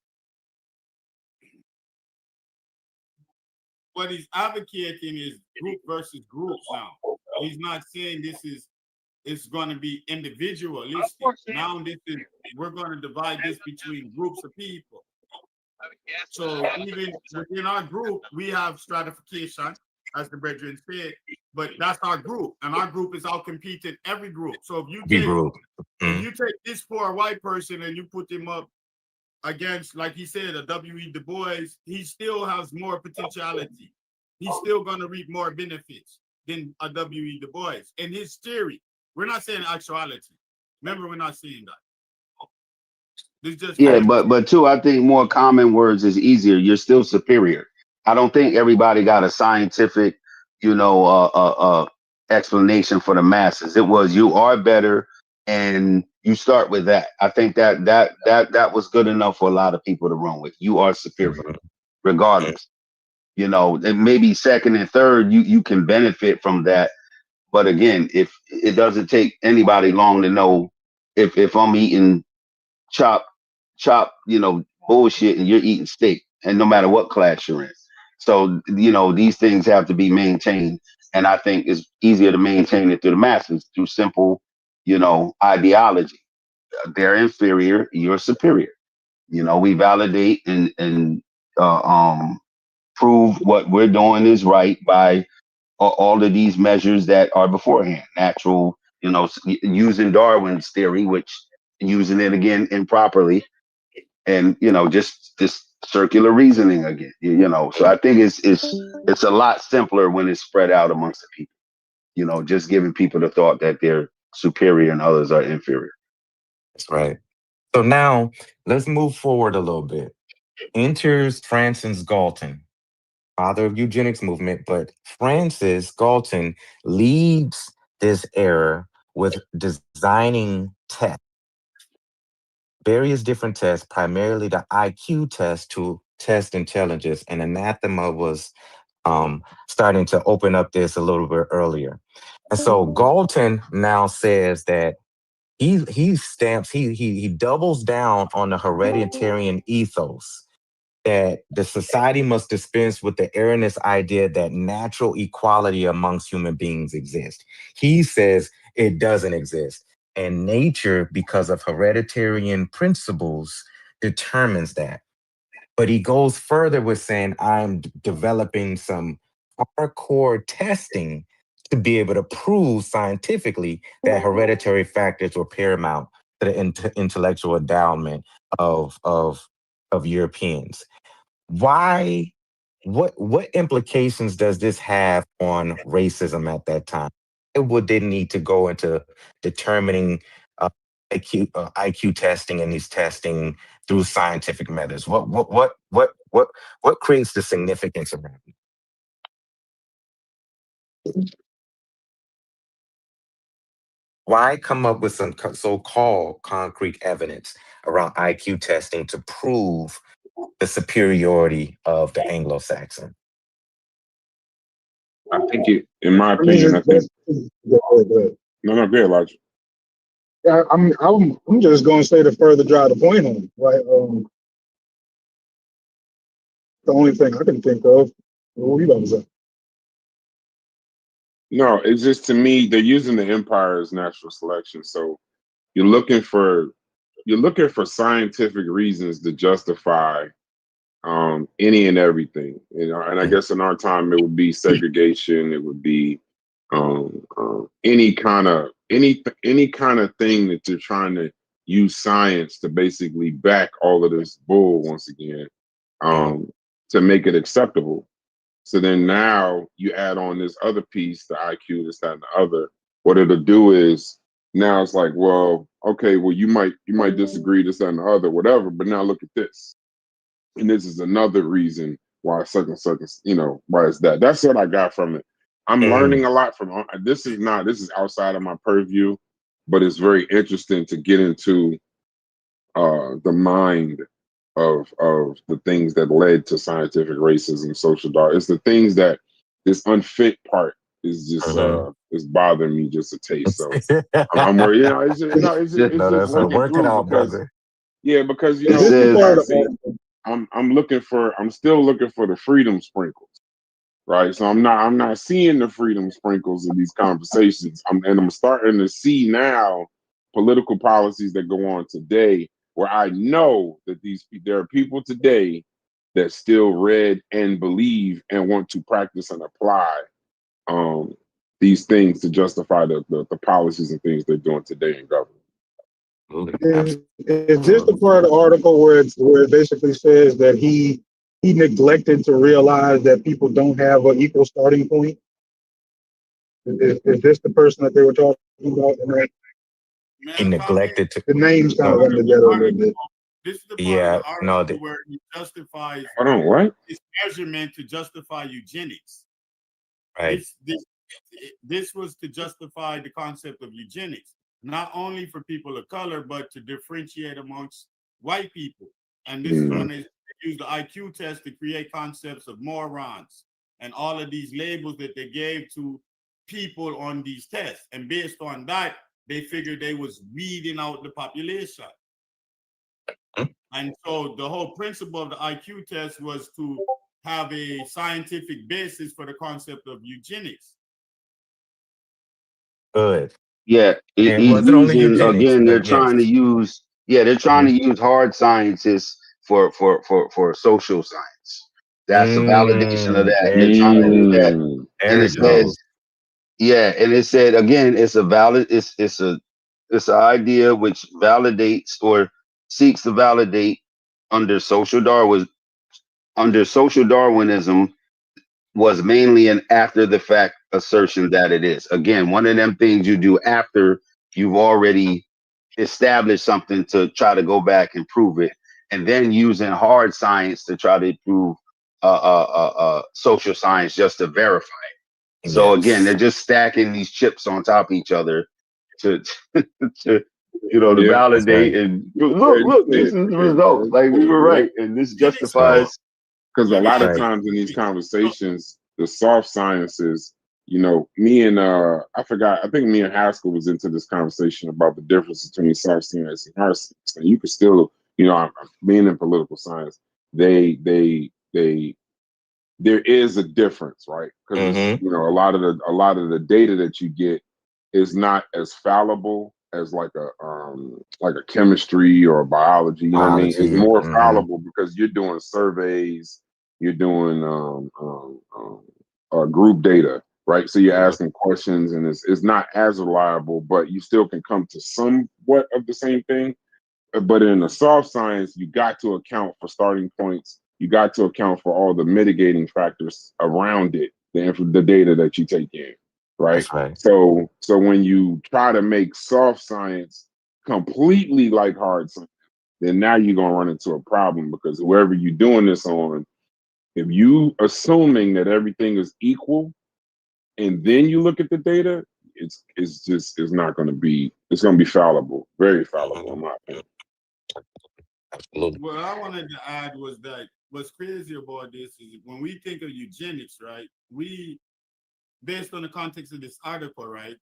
What he's advocating is group versus group now. He's not saying it's going to be individualistic. Now we're going to divide this between groups of people. So even within our group, we have stratification, as the brethren said, but that's our group, and our group is out competing every group. So if you take this poor white person and you put him up against, like he said, a W.E. Du Bois, he still has more potentiality. He's still going to reap more benefits than a W.E. Du Bois. In his theory, we're not saying actuality. Remember, we're not saying that. Yeah, but too, I think more common words is easier. You're still superior. I don't think everybody got a scientific, explanation for the masses. It was you are better, and you start with that. I think that was good enough for a lot of people to run with. You are superior, regardless. And maybe second and third, you can benefit from that. But again, if it doesn't take anybody long to know if I'm eating chop, bullshit, and you're eating steak, and no matter what class you're in. So, these things have to be maintained. And I think it's easier to maintain it through the masses, through simple, ideology. They're inferior, you're superior. We validate and prove what we're doing is right by all of these measures that are beforehand, natural, using Darwin's theory, which using it again improperly, and just this circular reasoning again. So I think it's a lot simpler when it's spread out amongst the people. Just giving people the thought that they're superior and others are inferior. That's right. So now let's move forward a little bit. Enters Francis Galton, father of eugenics movement, but Francis Galton leads this era with designing tests, various different tests, primarily the IQ test to test intelligence. And Anathema was starting to open up this a little bit earlier. And so Galton now says that he doubles down on the hereditarian ethos, that the society must dispense with the erroneous idea that natural equality amongst human beings exists. He says it doesn't exist. And nature, because of hereditarian principles, determines that. But he goes further with saying, I'm developing some hardcore testing to be able to prove scientifically that hereditary factors were paramount to the intellectual endowment of Europeans. Why? What implications does this have on racism at that time? Would they need to go into determining IQ testing and these testing through scientific methods? What creates the significance around it? Why come up with some so-called concrete evidence around IQ testing to prove the superiority of the Anglo-Saxon? I think in my opinion, I think. Go ahead. No, go ahead, Elijah. Yeah, I'm just going to say to further drive the point home, right? The only thing I can think of. What were you about to say? No, it's just, to me, they're using the empire as natural selection. So you're looking for scientific reasons to justify any and everything. And I guess in our time it would be segregation. It would be any kind of thing that you're trying to use science to basically back all of this bull once again, to make it acceptable. So then now you add on this other piece, the IQ, this, that, and the other. What it'll do is now it's like, well, okay, well, you might disagree, this, that, and the other, whatever, but now look at this. And this is another reason why such and such, why is that. That's what I got from it. I'm learning a lot from this is outside of my purview, but it's very interesting to get into the mind of the things that led to scientific racism, social dark. It's the things that this unfit part is just Mhm. it's bothering me just a taste. So I'm worried. You know, it's just no, it's No, just that's a looking work it through out, because brother. yeah, because you It know, Is this the says part now of the see, article? I'm still looking for the freedom sprinkles. Right. So I'm not seeing the freedom sprinkles in these conversations. I'm starting to see now political policies that go on today where I know that there are people today that still read and believe and want to practice and apply um, these things to justify the policies and things they're doing today in government. Is this the Absolutely. part of the article where it basically says that he neglected to realize that people don't have an equal starting point? Is this the person that they were talking about? And May He I comment? neglected to. the names kind of No, Part run of the together a little article, bit. this is the part of yeah, the no, article where he justifies Hold on, what? his measurement to justify eugenics. right. This was to justify the concept of eugenics, not only for people of color, but to differentiate amongst white people. And this is Mm, when they use the IQ test to create concepts of morons and all of these labels that they gave to people on these tests. And based on that, they figured they was weeding out the population. Mhm. And so the whole principle of the IQ test was to have a scientific basis for the concept of eugenics. Good. yeah, And it he's wasn't only using eugenics, again. They're but trying to yes. use they're trying Mhm. to use hard sciences for social science. That's a validation of that. They're trying to do that, mm, and There it it Yeah. says goes. yeah, and it said again, it's an idea which validates or seeks to validate under social Darwin under social Darwinism was mainly an after the fact assertion that it is. Again, one of them things you do after you've already established something to try to go back and prove it, and then using hard science to try to prove social science just to verify. So again, they're Yes. just stacking these chips on top of each other to, to to yeah, That's right. validate and yeah, look, this is the result. Like we were yeah. right, and this Eugenics, Right. justifies. Because a let me lot ask of Right. you times in these something. So, conversations, the soft sciences, you know, me and I forgot, I think me and Haskell was into this conversation about the difference between soft science and hard science. And you could still, you know, being in political science, they there is a difference, right? Because it's Mm-hmm. you know a lot of the data that you get is not as fallible as like a chemistry or a biology. You know what I mean? It's Biology. more Mm-hmm. fallible because you're doing surveys, you're doing group data, right? So you're Mm-hmm. asking questions, and it's not as reliable, but you still can come to somewhat of the same thing. But in the soft science, you got to account for starting points. You got to account for all the mitigating factors around it, the data that you take in, right? That's right. So when you try to make soft science completely like hard science, then now you're gonna run into a problem because whoever you're doing this on, if you assuming that everything is equal and then you look at the data, it's not gonna be it's gonna be fallible, very fallible Mm-hmm. in my opinion. Absolutely. what I wanted to add was that what's crazy about this is when we think of eugenics, right? We, based on the context of this article, right?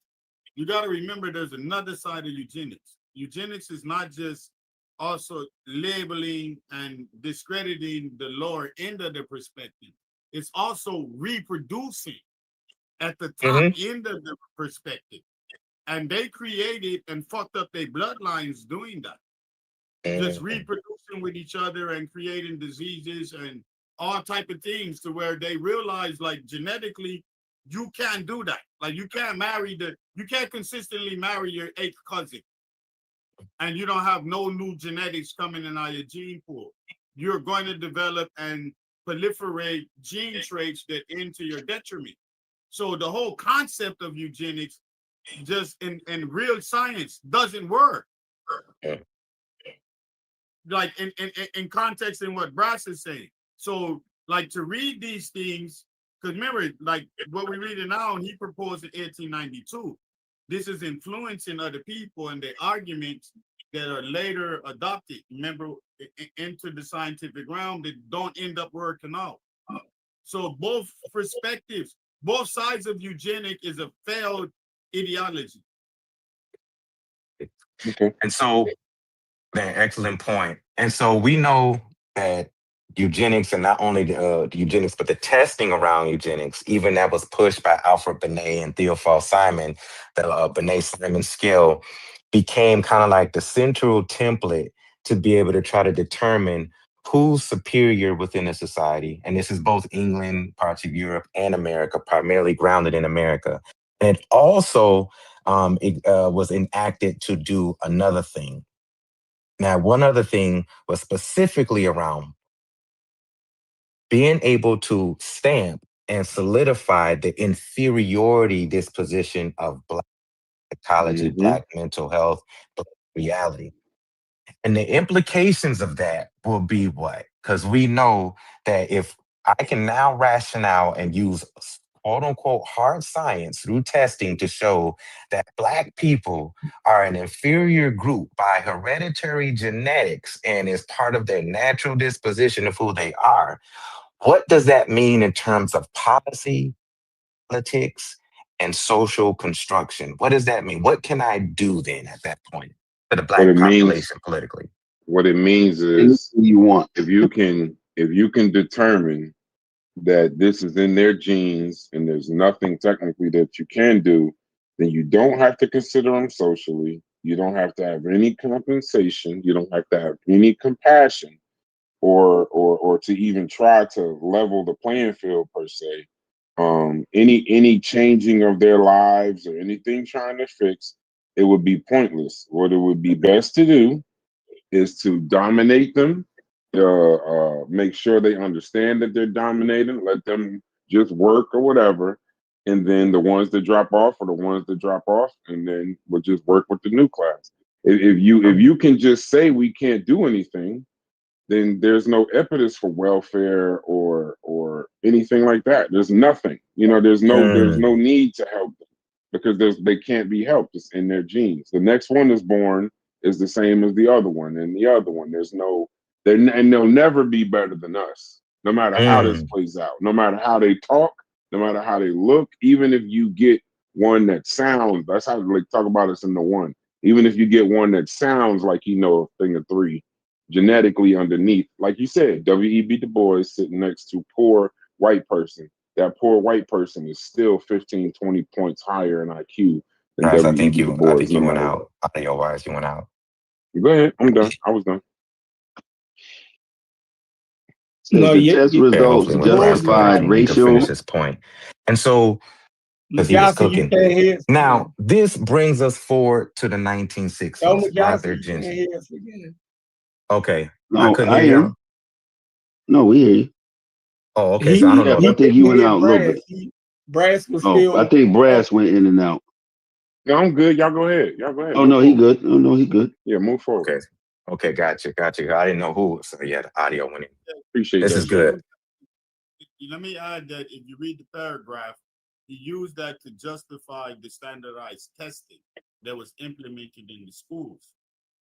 You got to remember there's another side of eugenics. Eugenics is not just also labeling and discrediting the lower end of the perspective. It's also reproducing at the top Mm-hmm. end of the perspective. And they created and fucked up their bloodlines doing that, just Mm-hmm. reproducing with each other and creating diseases and all type of things to where they realize like genetically you can't do that. Like you can't consistently marry your eighth cousin and you don't have no new genetics coming in out your gene pool. You're going to develop and proliferate gene traits that into your detriment. So the whole concept of eugenics just in real science doesn't work. Like in context in what Brass is saying. So like to read these things, because remember, like what we read now, he proposed in 1892. This is influencing other people and their arguments that are later adopted. Remember, into the scientific realm that don't end up working out. So both perspectives, both sides of eugenic is a failed ideology. Okay. And so, man, excellent point. And so we know that eugenics, and not only the eugenics, but the testing around eugenics, even that was pushed by Alfred Binet and Theophile Simon, the Binet-Simon scale, became kind of like the central template to be able to try to determine who's superior within a society. And this is both England, parts of Europe, and America, primarily grounded in America. And it also was enacted to do another thing. Now, one other thing was specifically around being able to stamp and solidify the inferiority disposition of Black psychology, Mm-hmm. Black mental health, Black reality. And the implications of that will be what? Because we know that if I can now rationale and use quote unquote hard science through testing to show that Black people are an inferior group by hereditary genetics and is part of their natural disposition of who they are, what does that mean in terms of policy, politics, and social construction? What does that mean? What can I do then at that point to the What Black it means, population politically? what it means Anything is you want. if you can determine that this is in their genes and there's nothing technically that you can do, then you don't have to consider them socially. You don't have to have any compensation. You don't have to have any compassion or to even try to level the playing field per se. Any changing of their lives or anything trying to fix, it would be pointless. What it would be best to do is to dominate them, make sure they understand that they're dominating, let them just work or whatever. And then the ones that drop off are the ones that drop off, and then we'll just work with the new class. If you can just say we can't do anything, then there's no impetus for welfare or anything like that. There's nothing. There's no Mm, need to help them because they can't be helped. It's in their genes. The next one is born is the same as the other one and the other one. And they'll never be better than us, no matter how this mm, plays out, no matter how they talk, no matter how they look. Even if you get one that sounds, that's how they talk about us in the one. Even if you get one that sounds like a thing of three, genetically underneath, like you said, W.E.B. Du Bois sitting next to poor white person. That poor white person is still 15, 20 points higher in IQ than guys, W.E.B. Du I Bois, think no you went matter what. out. Audio wise, you went out. Go ahead. I'm done. I was done. Said No, the test Yeah, results hopefully when Brad's come back, justified he can finish racial. his point. And so, because he was Mujasi, you cooking. can't hear us again. Now, this brings us forward to the No, 1960s. Mujasi, Arthur you can't Jensen. hear us again. Okay, I No, couldn't I hear hear y'all. you. No, we hear you. Oh, okay. So I don't He Yeah, know. but I he think couldn't you went hear out a little Brass. bit. Brass was Oh, I still. think Brass went in and out. No, I'm good. Y'all go ahead. Y'all go ahead. Oh Move no, he forward. good. Oh no, he good. Yeah, move forward. Okay. Okay, gotcha. I didn't know who. So yeah, the audio went in. Appreciate This that, is brother. good. Let me add that if you read the paragraph, he used that to justify the standardized testing that was implemented in the schools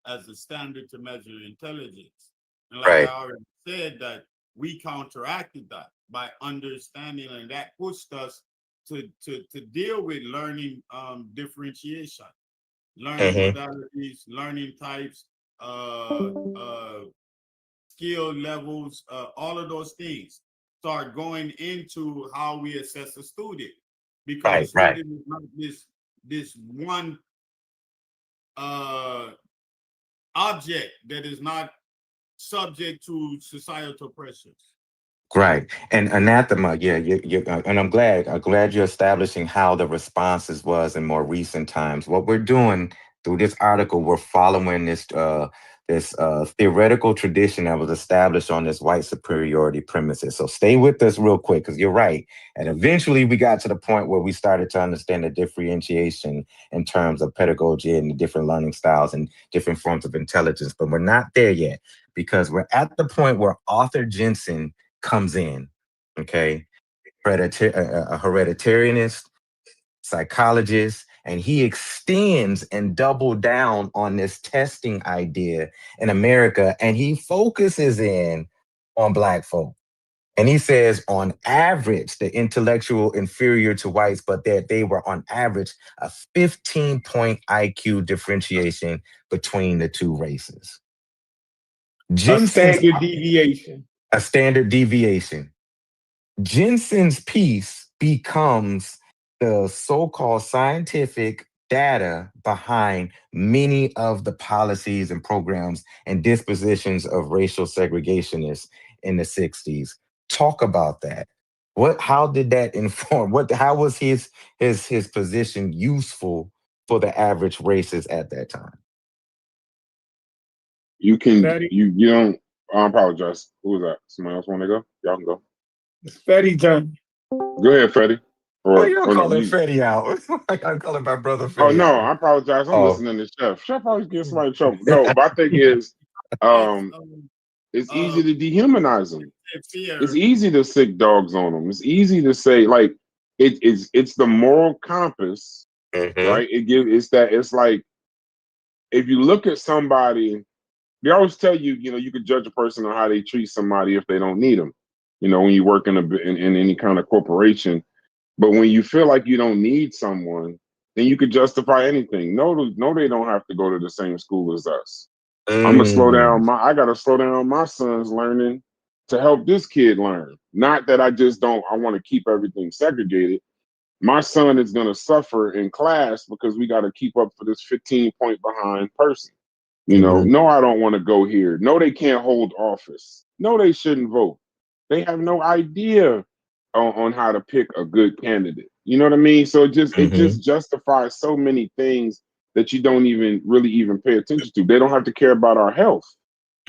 as a standard to measure intelligence. And like I Right. already said, that we counteracted that by understanding, and that pushed us to deal with learning differentiation, learning Mm-hmm. modalities, learning types, uh, uh, skill levels, all of those things start going into how we assess a student, because a Right. Right. student is not this one uh, object that is not subject to societal pressures. Right. And anathema, yeah, and I'm glad you're establishing how the responses was in more recent times. What we're doing through this article, we're following this theoretical tradition that was established on this white superiority premises. So stay with us real quick, because you're right. And eventually we got to the point where we started to understand the differentiation in terms of pedagogy and the different learning styles and different forms of intelligence. But we're not there yet, because we're at the point where Arthur Jensen comes in, okay, a hereditarianist, psychologist, and he extends and double down on this testing idea in America, and he focuses in on Black folk. And he says, on average, the intellectual inferior to whites, but that they were on average a 15-point IQ differentiation between the two races. A Jensen's standard deviation. a standard deviation. Jensen's piece becomes the so-called scientific data behind many of the policies and programs and dispositions of racial segregationists in the 60s. Talk about that. How did that inform how was his position useful for the average racist at that time? You can Fatty, you don't. I apologize. Who was that? Somebody else want to go? Y'all can go. it's Fatty time. Go ahead, Freddie. Why Or y'all no, calling you. Freddie out? I'm calling my brother Oh Freddie no, out. I apologize. I'm Oh. listening to Chef. Chef always gets somebody in trouble. No, my thing is, It's um, it's easy to dehumanize them. It's fear. easy to sick dogs on them. It's easy to say like it's the moral compass, Mm-hmm. right? It's like if you look at somebody, they always tell you, you could judge a person on how they treat somebody if they don't need them. When you work in any kind of corporation, but when you feel like you don't need someone, then you could justify anything. No, no, they don't have to go to the same school as us. Mm. I gotta slow down my son's learning to help this kid learn. Not that I want to keep everything segregated. My son is gonna suffer in class because we gotta keep up for this 15-point behind person. Mm-hmm. No, I don't want to go here. No, they can't hold office. No, they shouldn't vote. They have no idea on how to pick a good candidate. You know what I mean? So Mm-hmm. it just justifies so many things that you don't even pay attention to. They don't have to care about our health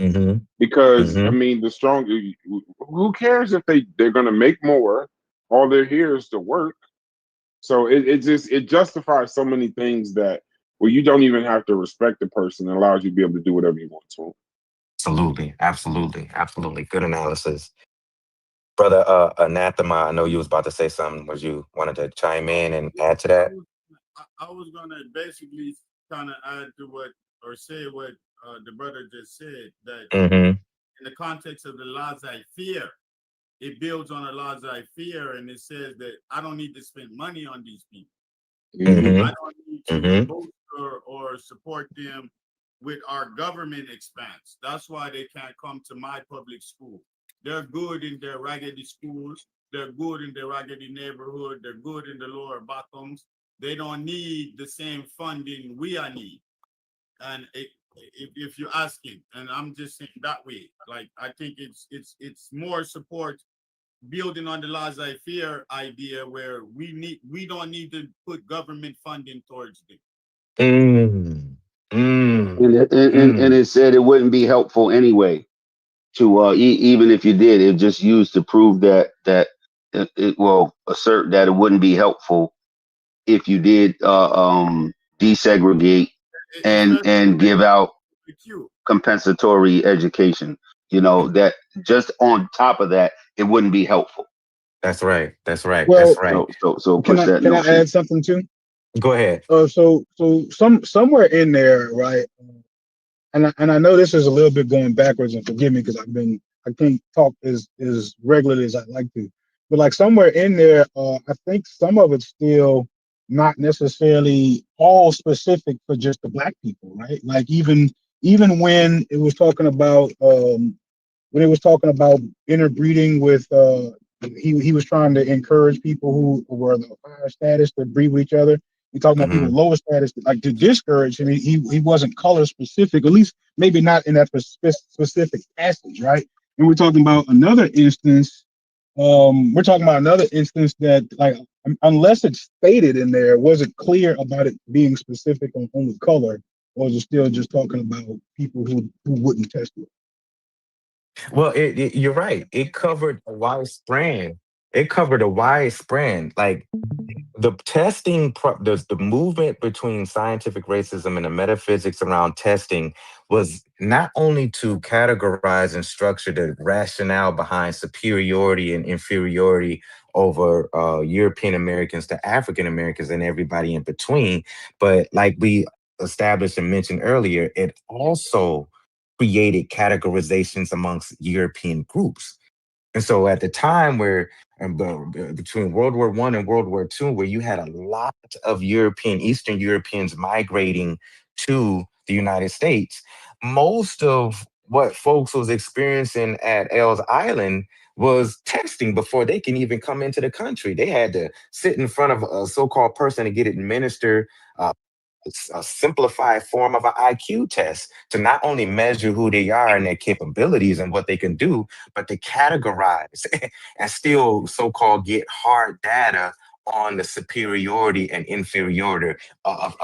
Mm-hmm. because I Mm-hmm. mean the strong. Who cares if they're going to make more? All they're here is to work. So it justifies so many things that you don't even have to respect the person. It allows you to be able to do whatever you want to 'em. Absolutely. Absolutely. Absolutely. Good analysis. Brother Anathema, I know you was about to say something. Was you wanted to chime in and add to I that? was, I was gonna basically kind of add to what or say what the brother just said that Mm-hmm. in the context of the laissez fear, it builds on a laissez fear and it says that I don't need to spend money on these people. Mhm. Mm-hmm. I don't need to Mm-hmm. bolster or support them with our government expense. That's why they can't come to my public school. They're good in their raggedy schools. They're good in their raggedy neighborhood. They're good in the lower bottoms. They don't need the same funding we are need. And if you're asking, and I'm just saying that way, like I think it's more support building on the laissez-faire idea where we don't need to put government funding towards them. Mm. And Mm. and Mm. it said it wouldn't be helpful anyway to even if you did, it just used to prove that it will assert that it wouldn't be helpful if you did desegregate Especially and give out with you. compensatory education. That just on top of that, it wouldn't be helpful. That's right. That's right. That's Well, right. So can push that I notion. add something too? Go ahead. So somewhere in there, right? And I know this is a little bit going backwards, and forgive me because I can't talk as regularly as I'd like to, but like somewhere in there, I think some of it's still not necessarily all specific for just the black people, right? Like even when it was talking about interbreeding with he was trying to encourage people who were the higher status to breed with each other. He talking about people Mm-hmm. lower status like to discourage him. He wasn't color specific, at least maybe not in that specific passage, right? And we're talking about another instance that like unless it's stated in there, was it clear about it being specific on only color, or is it still just talking about people who wouldn't test it? Well, you're right. It covered a wide span. It covered a wide span. Like the the movement between scientific racism and the metaphysics around testing was not only to categorize and structure the rationale behind superiority and inferiority over European Americans to African Americans and everybody in between, but like we established and mentioned earlier, it also created categorizations amongst European groups. And so at the time where between World War I and World War II, where you had a lot of Eastern Europeans migrating to the United States, most of what folks was experiencing at Ellis Island was testing before they can even come into the country. They had to sit in front of a so-called person to get administered a simplified form of an IQ test to not only measure who they are and their capabilities and what they can do, but to categorize and still so-called get hard data on the superiority and inferiority of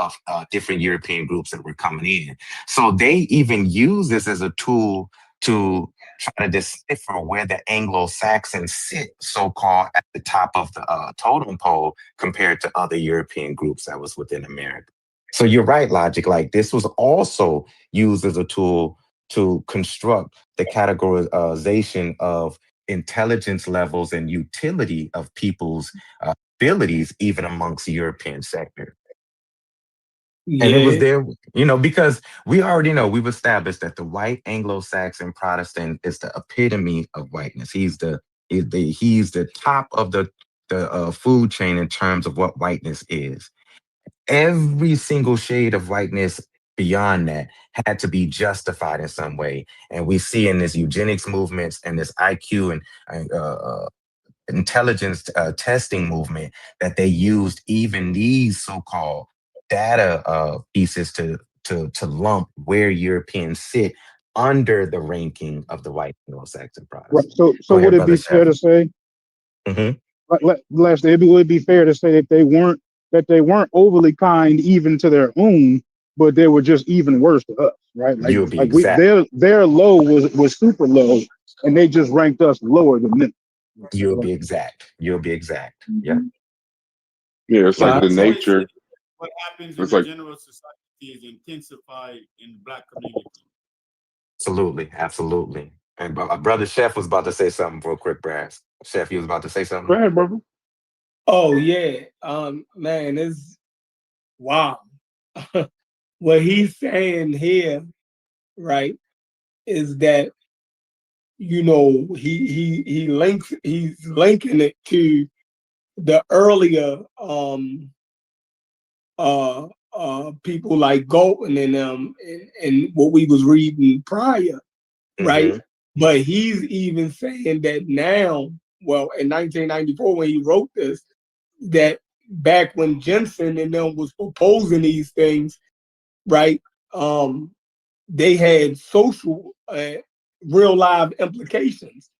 different European groups that were coming in. So they even use this as a tool to try to decipher where the Anglo-Saxons sit, so-called, at the top of the totem pole compared to other European groups that was within America. So you're right, Logic. Like this was also used as a tool to construct the categorization of intelligence levels and utility of people's abilities, even amongst the European sector. And it was Yeah, there, because we already know we've established that the white Anglo-Saxon Protestant is the epitome of whiteness. He's the top of the food chain in terms of what whiteness is. Every single shade of whiteness beyond that had to be justified in some way. And we see in this eugenics movements and this IQ and intelligence testing movement that they used even these so-called data pieces to lump where Europeans sit under the ranking of the white Anglo-Saxon Right. Protestant. So Go would ahead, it brother be fair Chef. to say, Hmm. Lester, would it be fair to say that they weren't overly kind even to their own, but they were just even worse to us, right? You'll be Like we exact. their low was super low, and they just ranked us lower than them. You'll be exact. You'll be exact. Yeah. Yeah, it's Yeah. like I the always say nature. what happens in It's the like general society is intensified in the black community. Absolutely, absolutely. And brother Chef was about to say something real quick, Brass. Chef, you was about to say Go something? ahead, brother. oh yeah. Man, it's wow. What he's saying here, right, is that he's linking it to the earlier people like Galton and and what we was reading prior, right? Mm-hmm. But he's even saying that now, well, in 1994 when he wrote this, that back when Jensen and them was proposing these things, right? They had social, real live implications.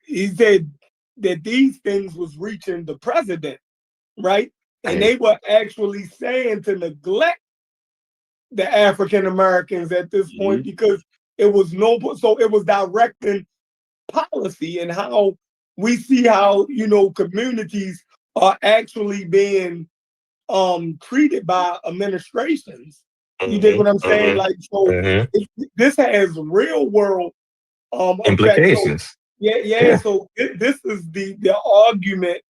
He said that these things was reaching the president, right? And Right. they were actually saying to neglect the African Americans at this mhm. point because it was so it was directing policy and how we see how communities are actually being treated by administrations. You dig Mm-hmm. what I'm saying? Mm-hmm. Like, so Mm-hmm. this has real world effects. So Implications. yeah. Yeah. So this is the argument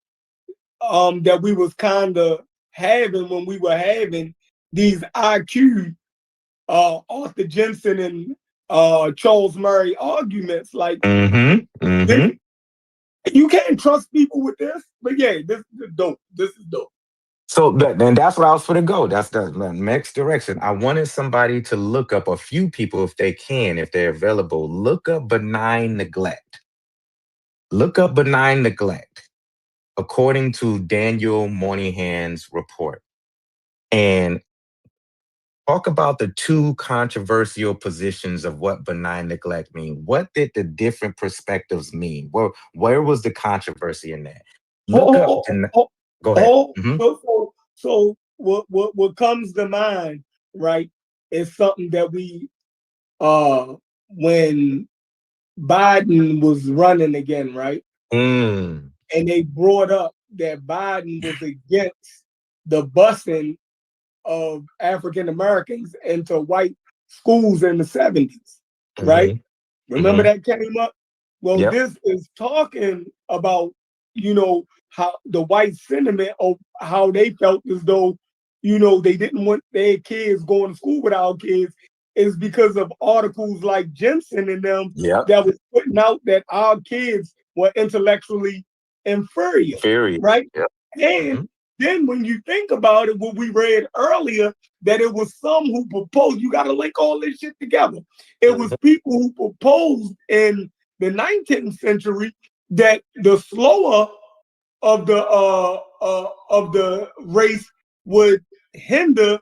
that we was kind of having when we were having these IQ Arthur Jensen and Charles Murray arguments. Like Mm-hmm. this, Mm-hmm. you can't trust people with this. But yeah, this is dope. This is dope. So and that's what I was for to go. That's the next direction. I wanted somebody to look up a few people if they can, if they're available. Look up benign neglect. Look up benign neglect, according to Daniel Moynihan's report. And talk about the two controversial positions of what benign neglect mean. What did the different perspectives mean? Where was the controversy in that? Look up. Oh, Go ahead. Mhm. so what comes to mind, right, is something that we when Biden was running again, right? Mm, And they brought up that Biden was against the busing of African Americans into white schools in the 70s, right? mhm, Remember mhm. that came up? Well, Yep. this is talking about, how the white sentiment of how they felt as though, they didn't want their kids going to school with our kids is because of articles like Jensen and them Yep. that was putting out that our kids were intellectually inferior, Inferior. right? Yep. And then when you think about it, what we read earlier, that it was some who proposed, you got to link all this shit together. It was people who proposed in the 19th century that the slower of the race would hinder,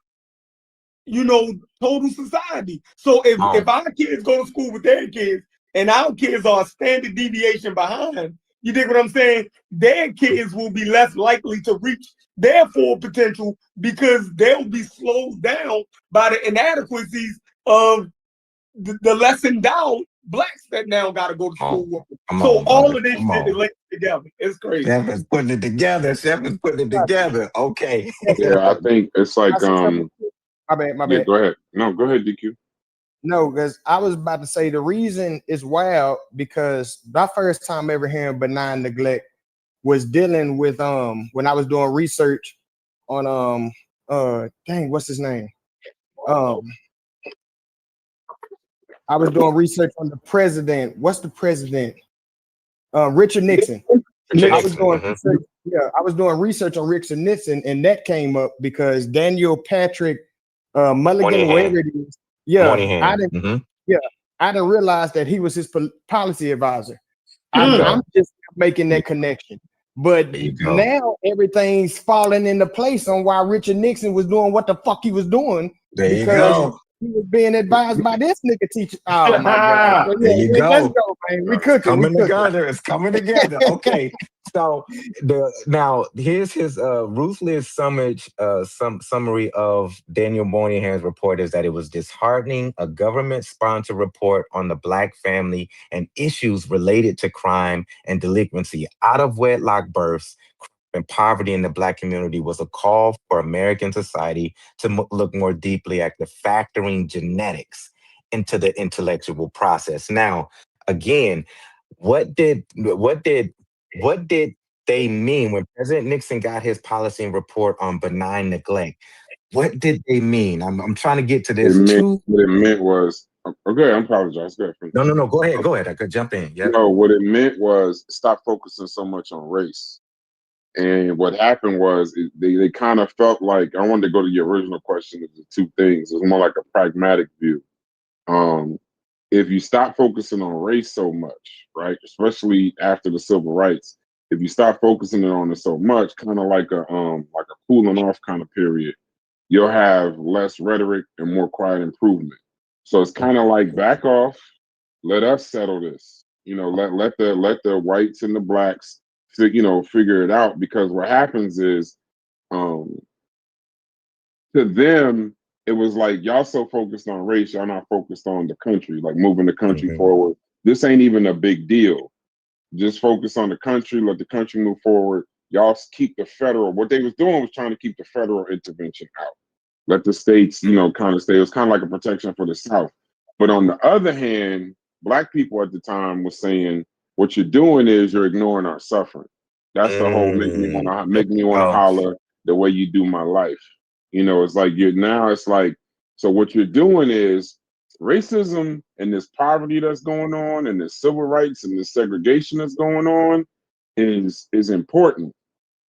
total society. So if our kids go to school with their kids and our kids are a standard deviation behind, you dig what I'm saying? Their kids will be less likely to reach their full potential because they'll be slowed down by the inadequacies of the less endowed blacks that now got to go to school with them. So all of this shit is linked together. It's crazy. Chef is putting it together. Chef is putting it together. Okay. Yeah, I think it's like My bad. Yeah, go ahead. No, go ahead, DQ. No, because I was about to say the reason is wild because my first time ever hearing benign neglect was dealing with when I was doing research on what's his name? I was doing research on the president. What's the president? Richard Nixon. I was doing research, I was doing research on Richard Nixon, and that came up because Daniel Patrick Mulligan, whatever it is. I didn't realize that he was his policy advisor. I'm just making that connection. But now everything's falling into place on why Richard Nixon was doing what the fuck he was doing. There you go. He was being advised by this nigga teacher. Oh my God. So, there you go. Let's go, man. We cooking. Coming together. It's coming together. Okay. So now here's his ruthless summary of Daniel Moynihan's report is that it was disheartening, a government-sponsored report on the Black family and issues related to crime and delinquency, out of wedlock births, and poverty in the Black community was a call for American society to look more deeply at the factoring genetics into the intellectual process. Now, again, what did they mean when President Nixon got his policy and report on benign neglect? What did they mean? I'm trying to get to this. What it meant was, okay, I apologize. Go ahead. No. Go ahead. I could jump in. Yeah. No, what it meant was stop focusing so much on race. And what happened was they kind of felt like, I wanted to go to your original question of the two things. It was more like a pragmatic view. If you stop focusing on race so much, right, especially after the civil rights, if you stop focusing on it so much, kind of like a cooling off kind of period, you'll have less rhetoric and more quiet improvement. So it's kind of like back off, let us settle this. Let the whites and the blacks figure it out, because what happens is to them it was like, y'all so focused on race, y'all not focused on the country, like moving the country forward. This ain't even a big deal. Just focus on the country, let the country move forward. Y'all keep the federal, what they was doing was trying to keep the federal intervention out. Let the states, kind of stay. It was kind of like a protection for the South. But on the other hand, Black people at the time was saying, what you're doing is you're ignoring our suffering. That's the whole make me want to holler the way you do my life. It's like so what you're doing is racism and this poverty that's going on and this civil rights and this segregation that's going on is important.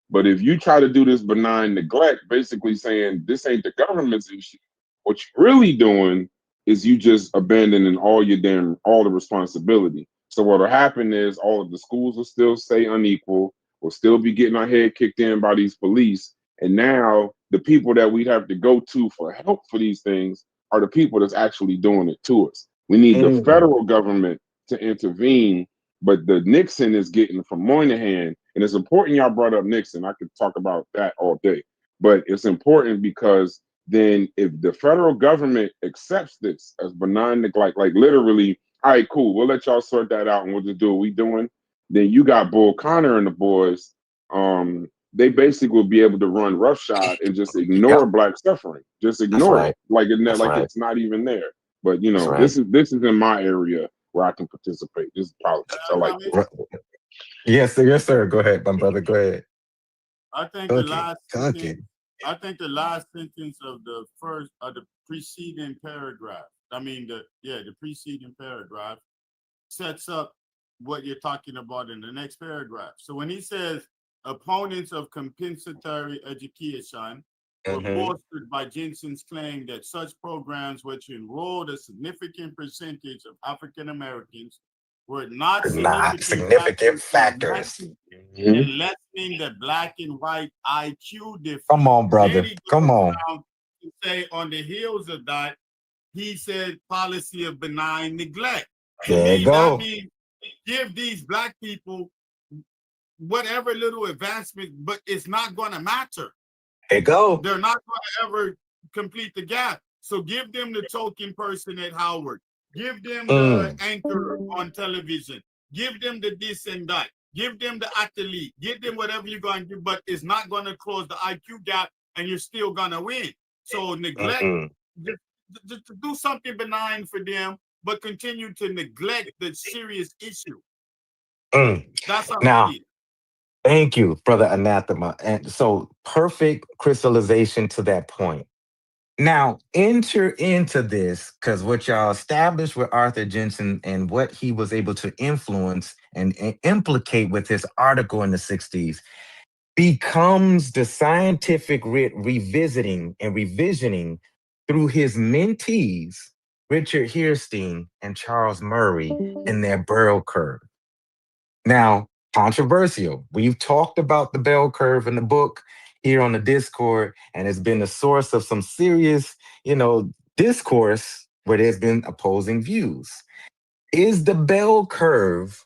But if you try to do this benign neglect, basically saying this ain't the government's issue, what you're really doing is you just abandoning all the responsibility. So what'll happen is all of the schools will still stay unequal. We'll still be getting our head kicked in by these police. And now the people that we'd have to go to for help for these things are the people that's actually doing it to us. We need the federal government to intervene, but the Nixon is getting from Moynihan. And it's important y'all brought up Nixon. I could talk about that all day. But it's important because then if the federal government accepts this as benign neglect, like literally, all right, cool, we'll let y'all sort that out and we'll just do what we doing. Then you got Bull Connor and the boys. They basically will be able to run roughshod and just ignore Black suffering. Just ignore it. Like it's not even there. But this is in my area where I can participate. This is politics. I like this. Yes, sir. Go ahead, my brother. Go ahead. I think the last sentence of the preceding paragraph. The preceding paragraph sets up what you're talking about in the next paragraph. So when he says opponents of compensatory education were bolstered by Jensen's claim that such programs which enrolled a significant percentage of African Americans were not Not significant significant factors. in lessening the black and white IQ difference. Come on, Then brother. he Come goes on. down to say on the heels of that, he said policy of benign neglect. To There you me, that go. means give these black people whatever little advancement, but it's not going to matter. There you go. They're not going to ever complete the gap. So give them the token person at Howard. Give them the anchor on television. Give them the this and that. Give them the athlete. Give them whatever you're going to do, but it's not going to close the IQ gap, and you're still going to win. So neglect, just to do something benign for them, but continue to neglect the serious issue. That's how Now, I see it. thank you, brother Anathema. And so perfect crystallization to that point. Now, enter into this because what y'all established with Arthur Jensen and what he was able to influence and implicate with his article in the 60s becomes the scientific revisiting and revisioning through his mentees, Richard Hierstein and Charles Murray, in their bell curve. Now, controversial. We've talked about the bell curve in the book here on the Discord, and it's been the source of some serious, discourse where there's been opposing views. Is the bell curve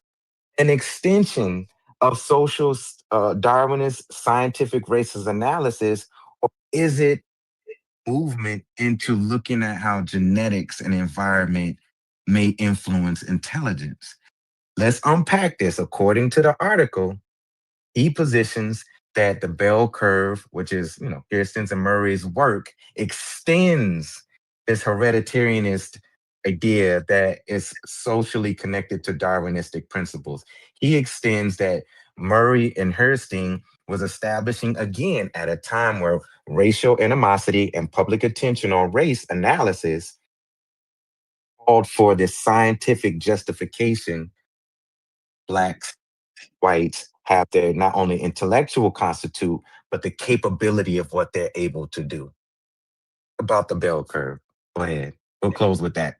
an extension of social Darwinist scientific racist analysis, or is it movement into looking at how genetics and environment may influence intelligence? Let's unpack this. According to the article, he positions that the bell curve, which is, Kirsten's and Murray's work, extends this hereditarianist idea that is socially connected to Darwinistic principles. He extends that Murray and Hierstein was establishing, again, at a time where racial animosity and public attention on race analysis called for this scientific justification. Blacks, whites have their not only intellectual constitute, but the capability of what they're able to do. About the bell curve. Go ahead. We'll close with that.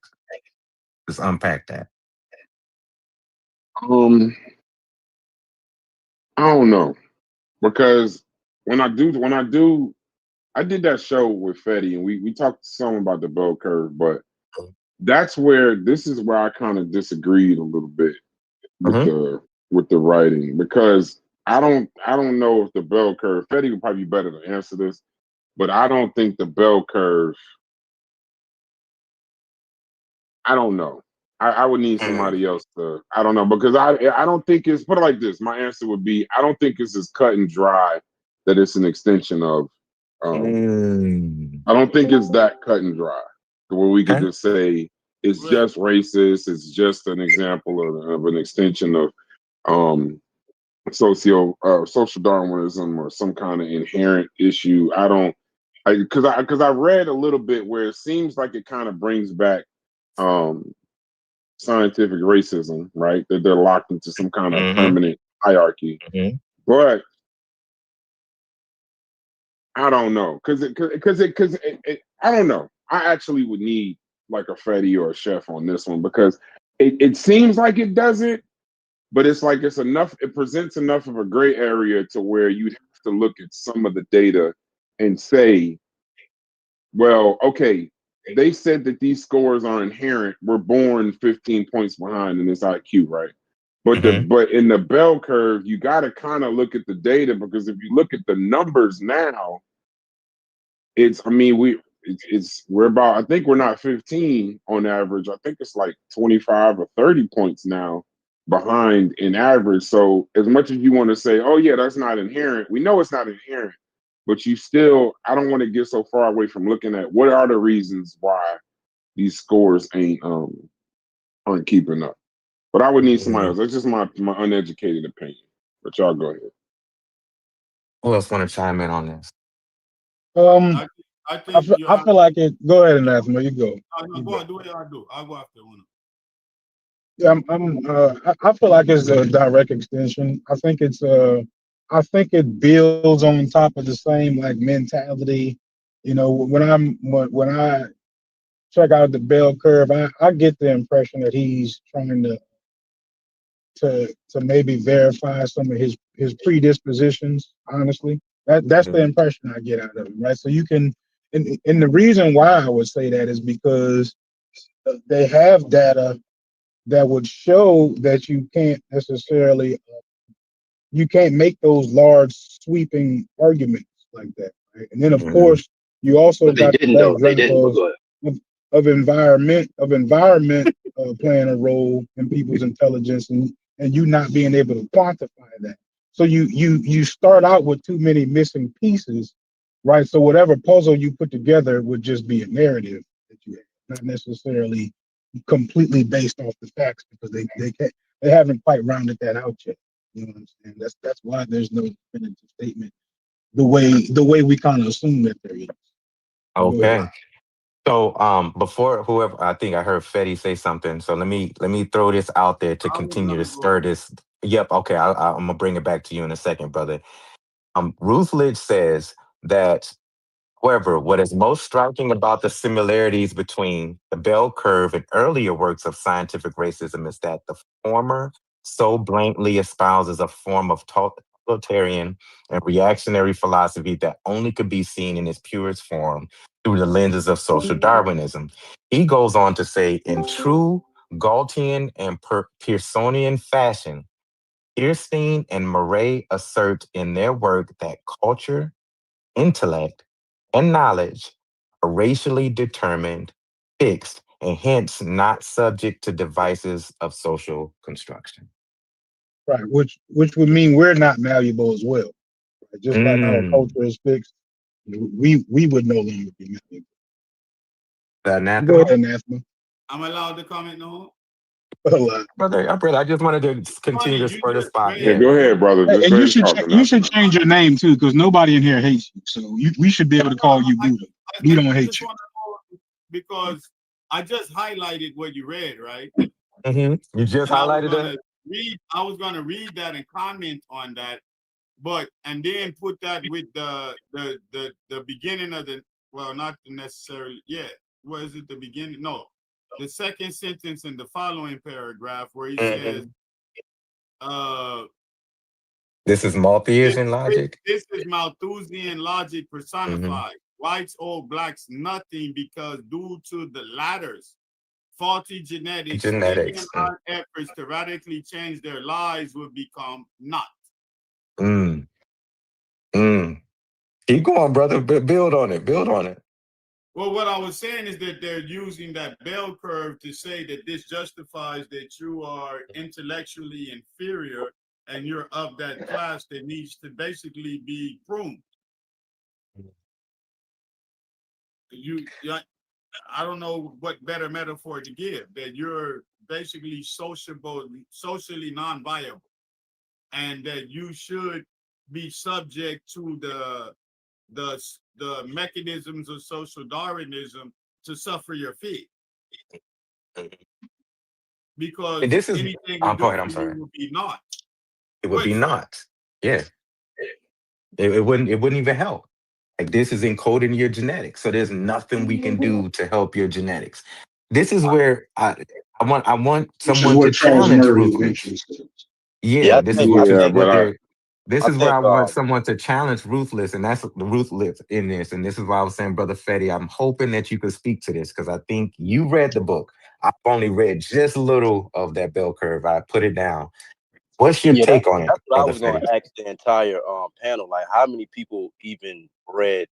Let's unpack that. I don't know, because when I did that show with Fetty, and we talked some about the bell curve, but this is where I kind of disagreed a little bit with the writing, because I don't know if the bell curve, Fetty would probably be better to answer this, but I don't think the bell curve, I don't know. I would need somebody else to, I don't know, because I don't think it's, put it like this, my answer would be, I don't think it's as cut and dry that it's an extension of, I don't think it's that cut and dry, where we could just say it's just racist, it's just an example of an extension of social Darwinism or some kind of inherent issue. Because I read a little bit where it seems like it kind of brings back scientific racism, right? That they're locked into some kind of permanent hierarchy. But I don't know, because I don't know. I actually would need like a Fetty or a Chef on this one, because it seems like it doesn't, but it's like it's enough. It presents enough of a gray area to where you'd have to look at some of the data and say, well, okay, they said that these scores are inherent. We're born 15 points behind in this IQ, right? But but in the bell curve, you got to kind of look at the data, because if you look at the numbers now, we're about, I think we're not 15 on average. I think it's like 25 or 30 points now behind in average. So as much as you want to say, oh yeah, that's not inherent, we know it's not inherent, but you still, I don't want to get so far away from looking at what are the reasons why these scores aren't keeping up. But I would need somebody else. That's just my uneducated opinion. But y'all go ahead. Who else want to chime in on this? I think I feel like it. Go ahead, Anathema. You go. Go on, do what y'all do. I'll go after one. Yeah, I feel like it's a direct extension. I think it builds on top of the same like mentality. You know, when I check out the bell curve, I get the impression that he's trying to maybe verify some of his predispositions. Honestly, that's the Mhm. impression I get out of it, right? So you can, and the reason why I would say that is because they have data that would show that you can't make those large sweeping arguments like that, right? And then of Mhm. course you also But they got the didn't though. They backdrop didn't. But go ahead. of, of environment playing a role in people's intelligence, and you not being able to quantify that. So you start out with too many missing pieces, right? So whatever puzzle you put together would just be a narrative that you have, not necessarily completely based off the facts, because they haven't quite rounded that out yet. You know what I'm saying? That's why there's no definitive statement the way we kind of assume that there is. Go ahead. Okay. So before whoever, I think I heard Fetty say something. So let me throw this out there to I was continue to gonna stir go. this. Yep. Okay. I'm gonna bring it back to you in a second, brother. Ruth Lidge says that, however, what is most striking about the similarities between the bell curve and earlier works of scientific racism is that the former so blankly espouses a form of totalitarian and reactionary philosophy that only could be seen in its purest form through the lenses of social Darwinism. He goes on to say, in true Galtian and Pearsonian fashion, Kirstein and Murray assert in their work that culture, intellect, and knowledge are racially determined, fixed, and hence not subject to devices of social construction. Right, which would mean we're not malleable as well. Right? Just like our Mm. culture is fixed, we would no longer be malleable. The Go anathema? ahead, anathema. I'm allowed to comment now. Brother, I just wanted to continue Funny, to you spur the just spot. Yeah, read Yeah. go ahead, two. brother. Just And go you ahead and should talk you enough. should change your name too, because nobody in here hates you. So we should be able to call you Buddha. We don't hate Just you. want to know because I just highlighted what you read, right? You just And I was highlighted that? gonna read that and comment on that, but and then put that with the beginning of the, well, not necessarily, yeah. Was it the beginning? No. The second sentence in the following paragraph where he says, Mhm. uh This is Malthusian logic? this is Malthusian logic Hmm. personified. Whites owe blacks nothing because due to the latter's faulty genetics, any Genetics. amount of efforts to radically change their lives would become naught. Mm. Mm. Keep going, brother. Build on it. Build on it. Well, what I was saying is that they're using that bell curve to say that this justifies that you are intellectually inferior and you're of that class that needs to basically be pruned. I don't know what better metaphor to give, that you're basically socially non-viable, and that you should be subject to the mechanisms of social Darwinism to suffer your fate, And because this is, anything we go do ahead. for I'm you sorry. will be naught. It Go would ahead, be Fred. not. Yeah. It wouldn't even help. Like, this is encoded in your genetics. So there's nothing we can do to help your genetics. This is where I want Which is someone to what Charles challenge Murray ruthless. eventually said. Yeah, Yeah, this is I Yeah, think but what I they're I this is where think I want someone to challenge ruthless, and that's the ruthless in this. And this is why I was saying, Brother Fetty, I'm hoping that you could speak to this because I think you read the book. I've only read just a little of that bell curve. I put it down. What's your yeah, take on it, that's what I Brother was gonna Fetty? ask the entire panel. Like, how many people even read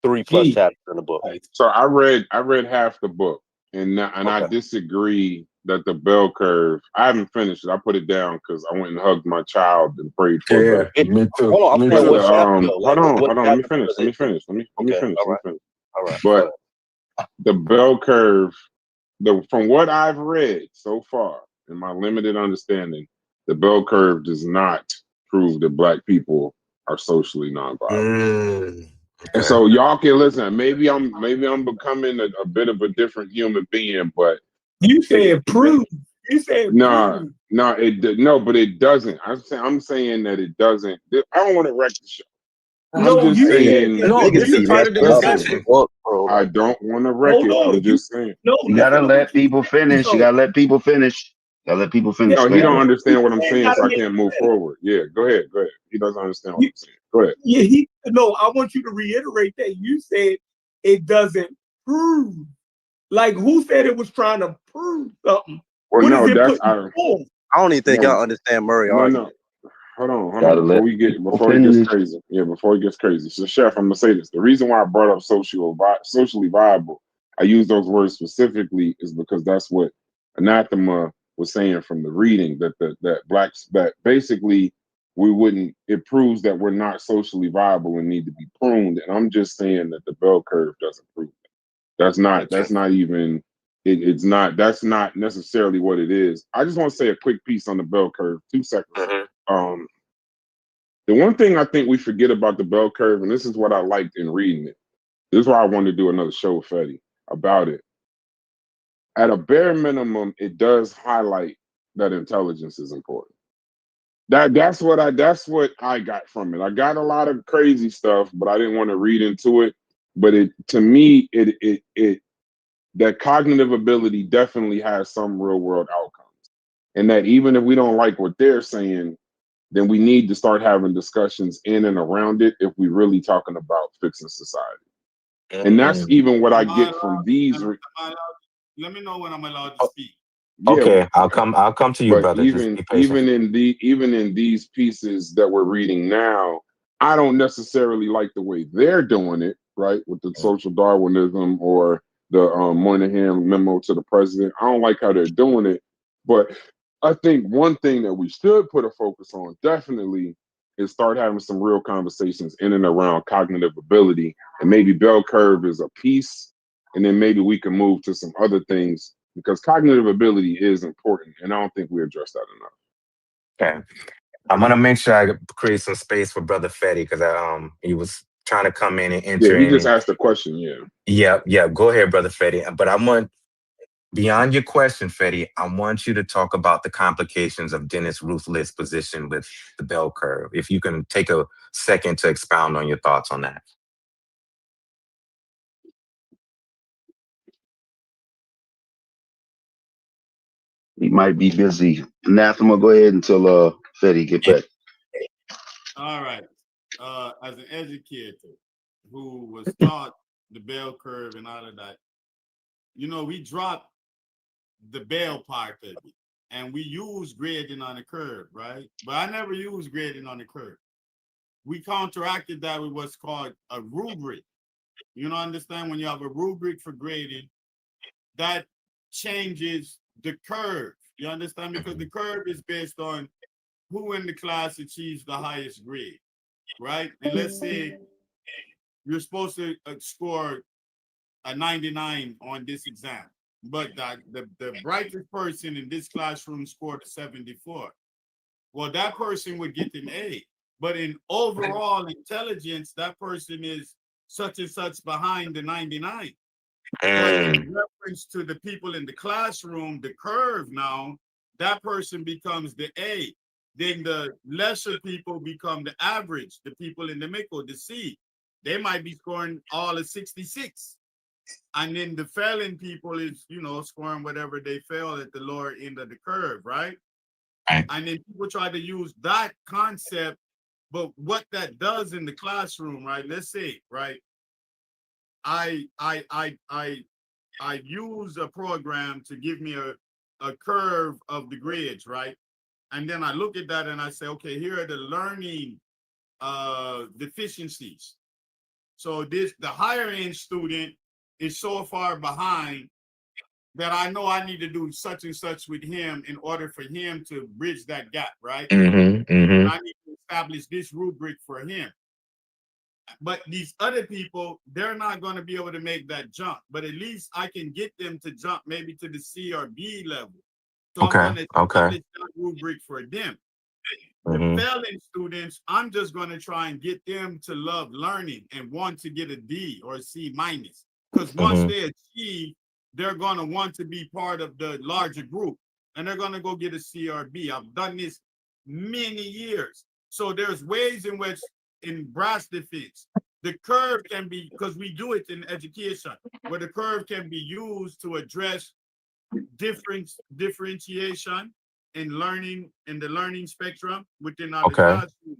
3+ Yeah. chapters in the book? so I read half the book, and I Okay. disagree that the bell curve. I haven't finished it. I put it down because I went and hugged my child and prayed for Yeah, the. It, me too. hold on, I'm Me saying But what the too. chapter though. Like, what hold on. Let me chapter finish. was Let it? me finish. Let me Okay, finish. all Let me right, finish. all right. Go But ahead. the bell curve, from what I've read so far, in my limited understanding, the bell curve does not prove that black people are socially nonviolent. Mm, And okay. so y'all can listen. Maybe I'm becoming a bit of a different human being, but You it, said prove. You said No, prove. no, but it doesn't. I'm saying that it doesn't. I don't want to wreck the show. I'm No, just you said saying No, you this is Niggas be part said of the messing it up in doesn't. the discussion. book, bro. I Like, don't want to wreck Hold it. on. I'm just saying. No, You gotta listen to let what you people said. finish. You So gotta let people finish. You gotta let people finish. No, Go he ahead, don't bro. understand what I'm you saying, gotta so I let can't him move finish. forward. Yeah, go ahead, go ahead. He doesn't understand what You, I'm saying. Go ahead. yeah, no, I want you to reiterate that. You said it doesn't prove. Like, who said it was trying to prove something? Well, What is no, it that's putting forth? I don't even think no, y'all understand Murray no. argument. Hold on. Gotta let people Before he gets finish. crazy. Yeah, before he gets crazy. So, Chef, I'm gonna say this. The reason why I brought up socially viable, I use those words specifically, is because that's what Anathema was saying from the reading that blacks that basically we wouldn't. It proves that we're not socially viable and need to be pruned. And I'm just saying that the bell curve doesn't prove that. That's not. That's not even. It's not. That's not necessarily what it is. I just want to say a quick piece on the bell curve. 2 seconds. Mhm. Um, the one thing I think we forget about the bell curve, and this is what I liked in reading it. This is why I wanted to do another show with Fetty about it. At a bare minimum, it does highlight that intelligence is important. That's what I got from it. I got a lot of crazy stuff, but I didn't want to read into it. But it to me, it that cognitive ability definitely has some real world outcomes. And that even if we don't like what they're saying, then we need to start having discussions in and around it if we're really talking about fixing society. And that's Mm. even what I Am I get allowed? from these. Am I allowed? Let me know when I'm allowed to O- speak. Yeah, Okay, I'll come to you, but brother. Just be patient. even in these pieces that we're reading now, I don't necessarily like the way they're doing it, right? With the social Darwinism or the Moynihan memo to the president. I don't like how they're doing it, but I think one thing that we should put a focus on definitely is start having some real conversations in and around cognitive ability, and maybe bell curve is a piece, and then maybe we can move to some other things because cognitive ability is important, and I don't think we address that enough. Okay. I'm gonna make sure I create some space for Brother Fetty because he was trying to come in and Yeah, enter he just in. asked a question. Yeah. Yeah, yeah. Go ahead, Brother Fetty. But I want beyond your question, Fetty, I want you to talk about the complications of Dennis Ruthless' position with the bell curve. If you can take a second to expound on your thoughts on that. He might be busy. Anathema, go ahead until Fetty get back. All right. As an educator who was taught the bell curve and all of that, we dropped the bell part of it and we use grading on the curve, right? But I never used grading on the curve. We counteracted that with what's called a rubric. Understand when you have a rubric for grading, that changes the curve. You understand? Because the curve is based on who in the class achieves the highest grade, right? And let's say you're supposed to score a 99 on this exam, but the brightest person in this classroom scored a 74. Well, that person would get an A. But in overall intelligence, that person is such and such behind the 99. But in reference to the people in the classroom, the curve now, that person becomes the A. Then the lesser people become the average, the people in the middle, the C. They might be scoring all of 66. And then the failing people is, scoring whatever they fail at the lower end of the curve, right? Right. And then people try to use that concept, but what that does in the classroom, right? Let's say, right? I use a program to give me a curve of the grades, right? And then I look at that and I say, okay, here are the learning deficiencies. So the higher end student is so far behind that I know I need to do such and such with him in order for him to bridge that gap, right? Mm-hmm. Mm-hmm. I need to establish this rubric for him. But these other people, they're not going to be able to make that jump. But at least I can get them to jump maybe to the C or B level. So I'm Okay. going to Okay. establish that rubric for them. The Mm-hmm. failing students, I'm just going to try and get them to love learning and want to get a D or a C minus. Because once Mm-hmm. they achieve, they're going to want to be part of the larger group. and they're gonna go get a CRB. I've done this many years. So there's ways in which in brass defense, the curve can be, because we do it in education, where the curve can be used to address differentiation in learning, in the learning spectrum within our Okay. classroom,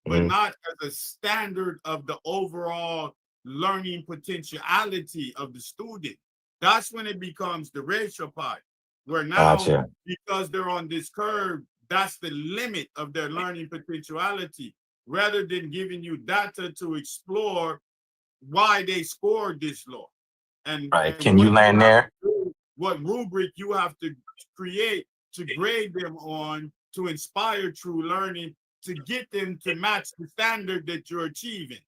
but not as a standard of the overall learning potentiality of the student. That's when it becomes the racial part, where now, Gotcha. because they're on this curve, that's the limit of their learning potentiality, rather than giving you data to explore why they scored this low. And Right. Can you what you land have there? to do, what rubric you have to create to grade them on to inspire true learning, to get them to match the standard that you're achieving.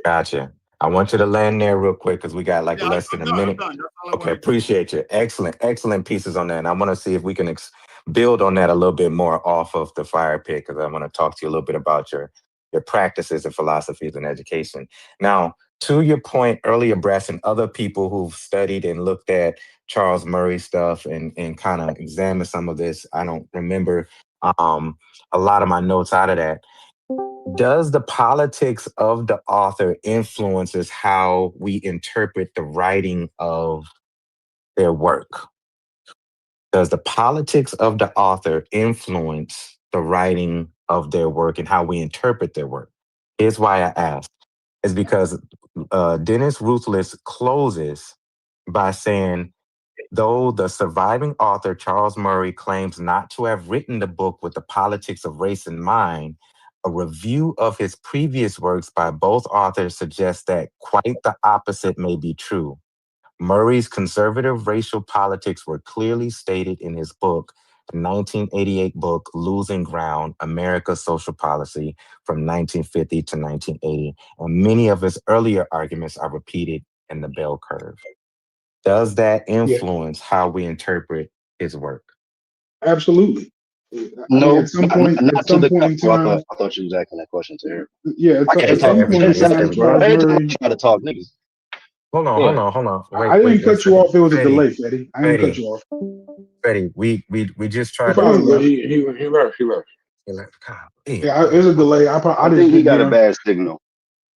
Gotcha. I want you to land there real quick because we got like Yeah, less than a I'm done. I'm minute. done. That's all I Okay, wanted to say. appreciate you. Excellent, excellent pieces on that. And I want to see if we can build on that a little bit more off of the fire pit, because I want to talk to you a little bit about your practices and philosophies in education. Now, to your point earlier, Bress, and other people who've studied and looked at Charles Murray stuff and kind of examined some of this, I don't remember um, a lot of my notes out of that. Does the politics of the author influences how we interpret the writing of their work? Does the politics of the author influence the writing of their work and how we interpret their work? Here's why I ask. Is because Dennis Ruthless closes by saying, though the surviving author, Charles Murray, claims not to have written the book with the politics of race in mind, a review of his previous works by both authors suggests that quite the opposite may be true. Murray's conservative racial politics were clearly stated in his book, the 1988 book, Losing Ground, America's Social Policy from 1950 to 1980, and many of his earlier arguments are repeated in the bell curve. Does that Yeah, influence how we interpret his work? absolutely. I mean, No, at not to some the point in council. time, I thought you was asking that question to Eric. yeah, I can't at Yeah, talk. some point in everybody. It's time, everybody. Charles Every time Murray. I try to talk, niggas. Hold on, Go hold ahead. on, hold on. I Wait, didn't one cut you second. off. It was a Betty, delay, Eddie. I didn't cut Betty, you off. Betty, we just He tried to. probably Yeah, left. he left. He left. God damn, Yeah, it's man. a delay. I I just think he didn't got get a on. bad signal.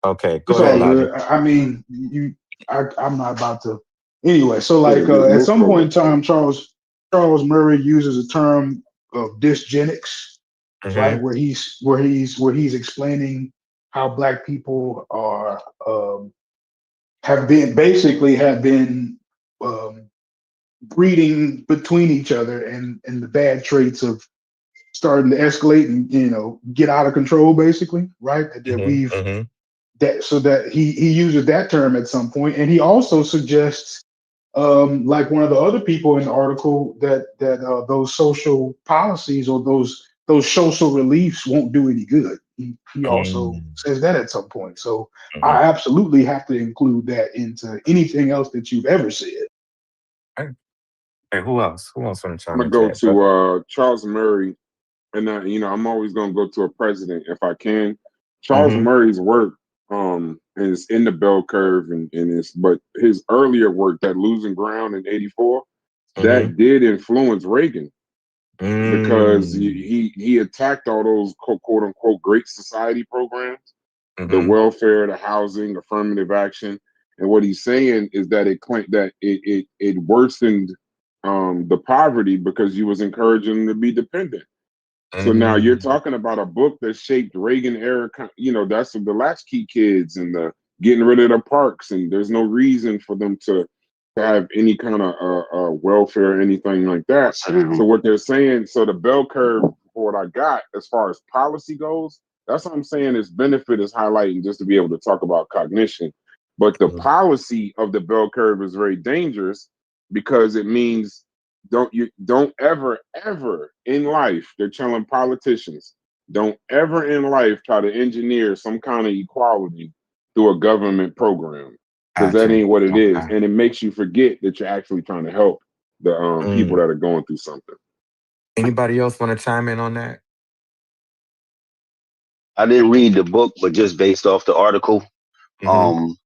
Okay, go It's ahead, all Betty, good. Logic. I mean, I'm not about to. Anyway, so yeah, like at this some room point is in time, Charles Murray uses a term of dysgenics, right? Mm-hmm. Where he's explaining how black people are have been um, breeding between each other and the bad traits of starting to escalate and get out of control, basically, right? That Mm-hmm. we've Mm-hmm. that so that he uses that term at some point, and he also suggests, like one of the other people in the article, that those social policies or those social reliefs won't do any good. He also says that at some point. So Mm-hmm. I absolutely have to include that into anything else that you've ever said. Hey, hey, who else? Who else want to I'm chime gonna into go that? But to Charles Murray, and I'm always gonna go to a president if I can. Charles mm-hmm. Murray's work is in the bell curve, but his earlier work, that Losing Ground in '84, Mm-hmm. that did influence Reagan, because Mm. he attacked all those quote unquote great society programs, the Mm-hmm. welfare, the housing, affirmative action. And what he's saying is that it worsened the poverty because you was encouraging them to be dependent. So now you're Mm. talking about a book that shaped Reagan era, that's the latchkey kids and the getting rid of the parks, and there's no reason for them to have any kind of welfare or anything like that. Mhm. So what they're saying, so the bell curve for what I got as far as policy goes, that's what I'm saying. Is benefit is highlighting just to be able to talk about cognition, but the Mm. policy of the bell curve is very dangerous because it means don't ever in life, they're telling politicians, don't ever in life try to engineer some kind of equality through a government program, because that Gotcha. ain't what it is, Okay. and it makes you forget that you're actually trying to help the people Mm. that are going through something. Anybody else want to chime in on that? I didn't read the book, but just based off the article, Mm-hmm. um,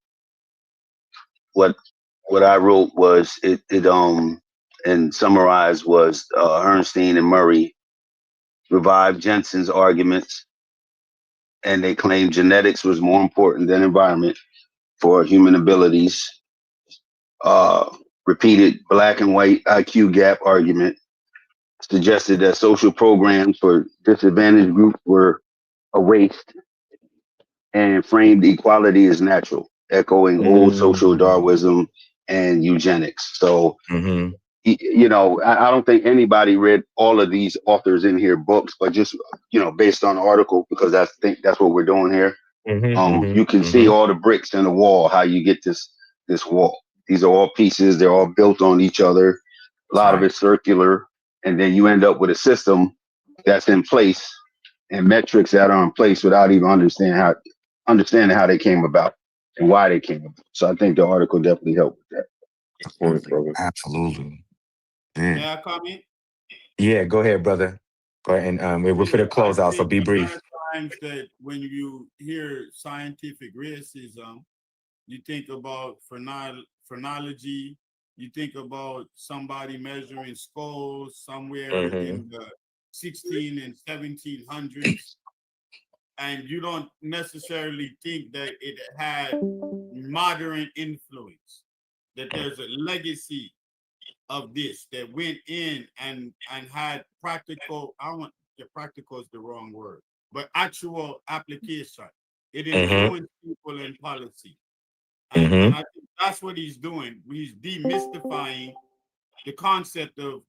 what what I wrote was it and summarized was Ernstine and Murray revived Jensen's arguments, and they claimed genetics was more important than environment for human abilities. Repeated black and white IQ gap argument, suggested that social programs for disadvantaged groups were a waste, and framed equality as natural, echoing old social Darwinism and eugenics. So, Mm-hmm. I don't think anybody read all of these authors in here books, but just based on the article, because I think that's what we're doing here. Mm-hmm. You can see Mm-hmm. all the bricks in the wall, how you get this wall. These are all pieces, they're all built on each other. A That's lot of right. it's circular, and then you end up with a system that's in place and metrics that are in place without even understanding how they came about and why they came about. So I think the article definitely helped with that. Point, brother. Absolutely. Yeah. May I comment? Yeah, go ahead, brother. Go ahead. And we're for Yeah, the I close out, so think be a lot brief. of times that when you hear scientific racism, you think about phrenology, you think about somebody measuring skulls somewhere Mm-hmm. in the 16 and 1700s, and you don't necessarily think that it had modern influence, that there's a legacy of this that went in and had practical, I want the practical is the wrong word, but actual application. It Mm-hmm. influenced people in policy. And Mm-hmm. I think that's what he's doing. He's demystifying the concept of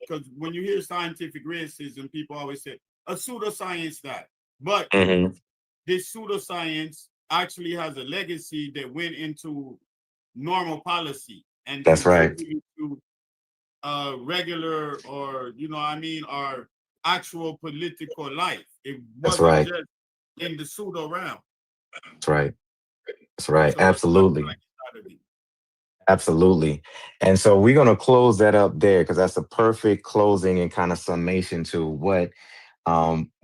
because when you hear scientific racism, people always say a pseudoscience that. But Mm-hmm. this pseudoscience actually has a legacy that went into normal policy and That's right. contributed to regular, or our actual political life. It That's wasn't right. just in the pseudo realm. That's right. That's right. So that's what I Absolutely. get out of it. Absolutely. And so we're going to close that up there because that's a perfect closing and kind of summation to what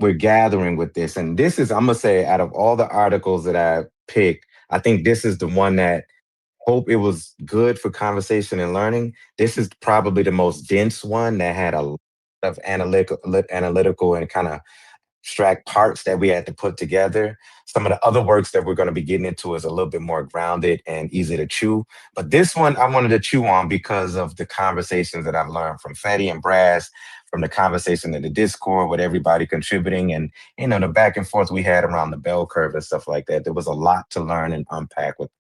we're gathering with this. And this is, I'm going to say, out of all the articles that I picked, I think this is the one that hope it was good for conversation and learning. This is probably the most dense one that had a lot of analytical and kind of abstract parts that we had to put together. Some of the other works that we're going to be getting into is a little bit more grounded and easy to chew. But this one I wanted to chew on because of the conversations that I've learned from Fetty and Brass, from the conversation in the Discord with everybody contributing, and the back and forth we had around the bell curve and stuff like that. There was a lot to learn and unpack with.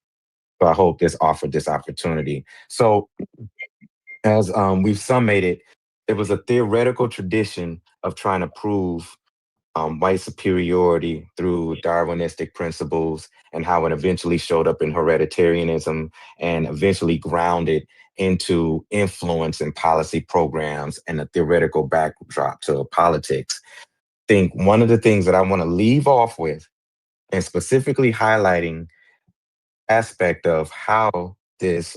So I hope this offered this opportunity. So as we've summated, it was a theoretical tradition of trying to prove white superiority through Darwinistic principles and how it eventually showed up in hereditarianism and eventually grounded into influence in policy programs and a theoretical backdrop to politics. I think one of the things that I want to leave off with and specifically highlighting aspect of how this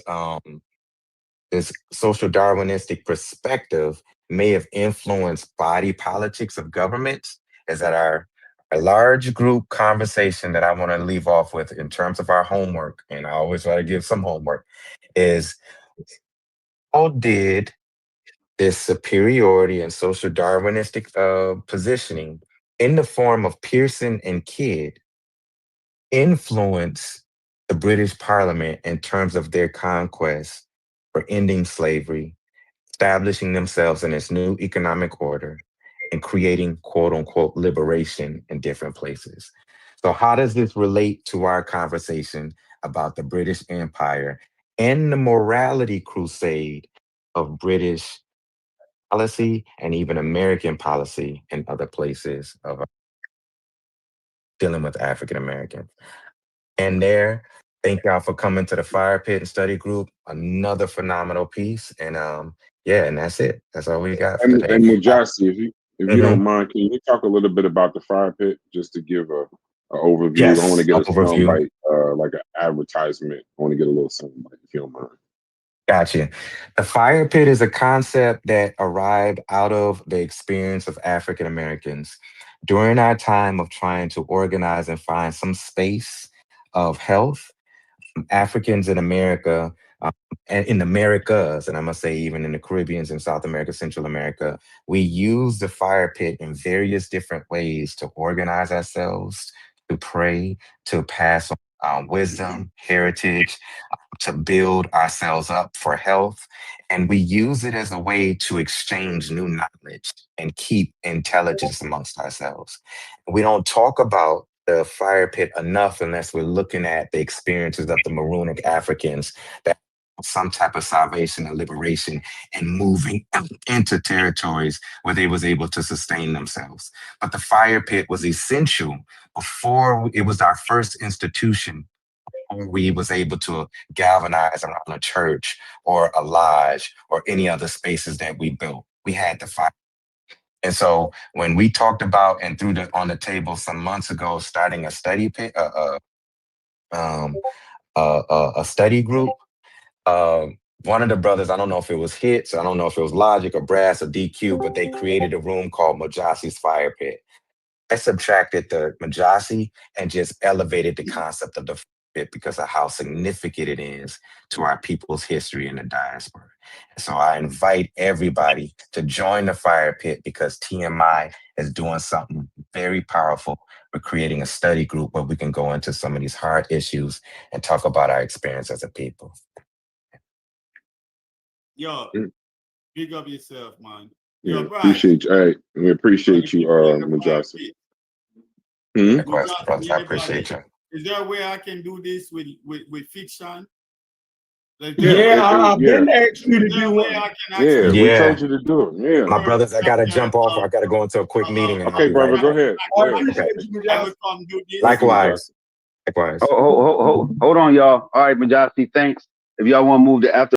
social Darwinistic perspective may have influenced body politics of governments is that our a large group conversation that I want to leave off with in terms of our homework, and I always try to give some homework, is how did this superiority and social Darwinistic positioning in the form of Pearson and Kidd influence the British Parliament in terms of their conquest for ending slavery, establishing themselves in this new economic order, and creating quote unquote liberation in different places. So, how does this relate to our conversation about the British Empire and the morality crusade of British policy and even American policy in other places of dealing with African Americans? And there, thank y'all for coming to the Fire Pit and Study Group. Another phenomenal piece. And yeah, and that's it. That's all we got for today. And Mujasi, if you don't Mhm. mind, can you talk a little bit about the fire pit just to give a overview? I want to Yes, get a overview. soundbite, like an advertisement. I want to get a little soundbite if you don't mind. Gotcha. The fire pit is a concept that arrived out of the experience of African Americans during our time of trying to organize and find some space of health. Africans in America And in the Americas, and I must say even in the Caribbeans and South America, Central America, we use the fire pit in various different ways to organize ourselves, to pray, to pass on wisdom, heritage, to build ourselves up for health. And we use it as a way to exchange new knowledge and keep intelligence amongst ourselves. We don't talk about the fire pit enough unless we're looking at the experiences of the Marunic Africans that some type of salvation and liberation and moving into territories where they was able to sustain themselves. But the fire pit was essential before it was our first institution where we was able to galvanize around a church or a lodge or any other spaces that we built. We had the fire. And so when we talked about and threw the on the table some months ago, starting a study pit, a study group, one of the brothers, I don't know if it was Hits, I don't know if it was Logic or Brass or DQ, but they created a room called Mujasi's Firepit. I subtracted the Mujasi and just elevated the concept of the fire pit because of how significant it is to our people's history in the diaspora. And so I invite everybody to join the fire pit because TMI is doing something very powerful. We're creating a study group where we can go into some of these hard issues and talk about our experience as a people. Yo, big up yourself, man. Yeah, Yo, Brian, appreciate you. Hey, we appreciate you, Mujasi. Likewise, Mujasi, brothers, I appreciate you. is there a way I can do this with fiction? Like, Yeah, I've been asking you to is there a do way one. I can actually Yeah, we Yeah. told you to do it. Yeah. My brothers, I gotta jump off. I gotta go into a quick meeting. And I'll Okay, be brother, right go back. ahead. I Go ahead. appreciate you, I Mujasi. will come do this. Thank you, Likewise. Likewise. Hold on, y'all. All right, Mujasi, thanks. If y'all want to move to after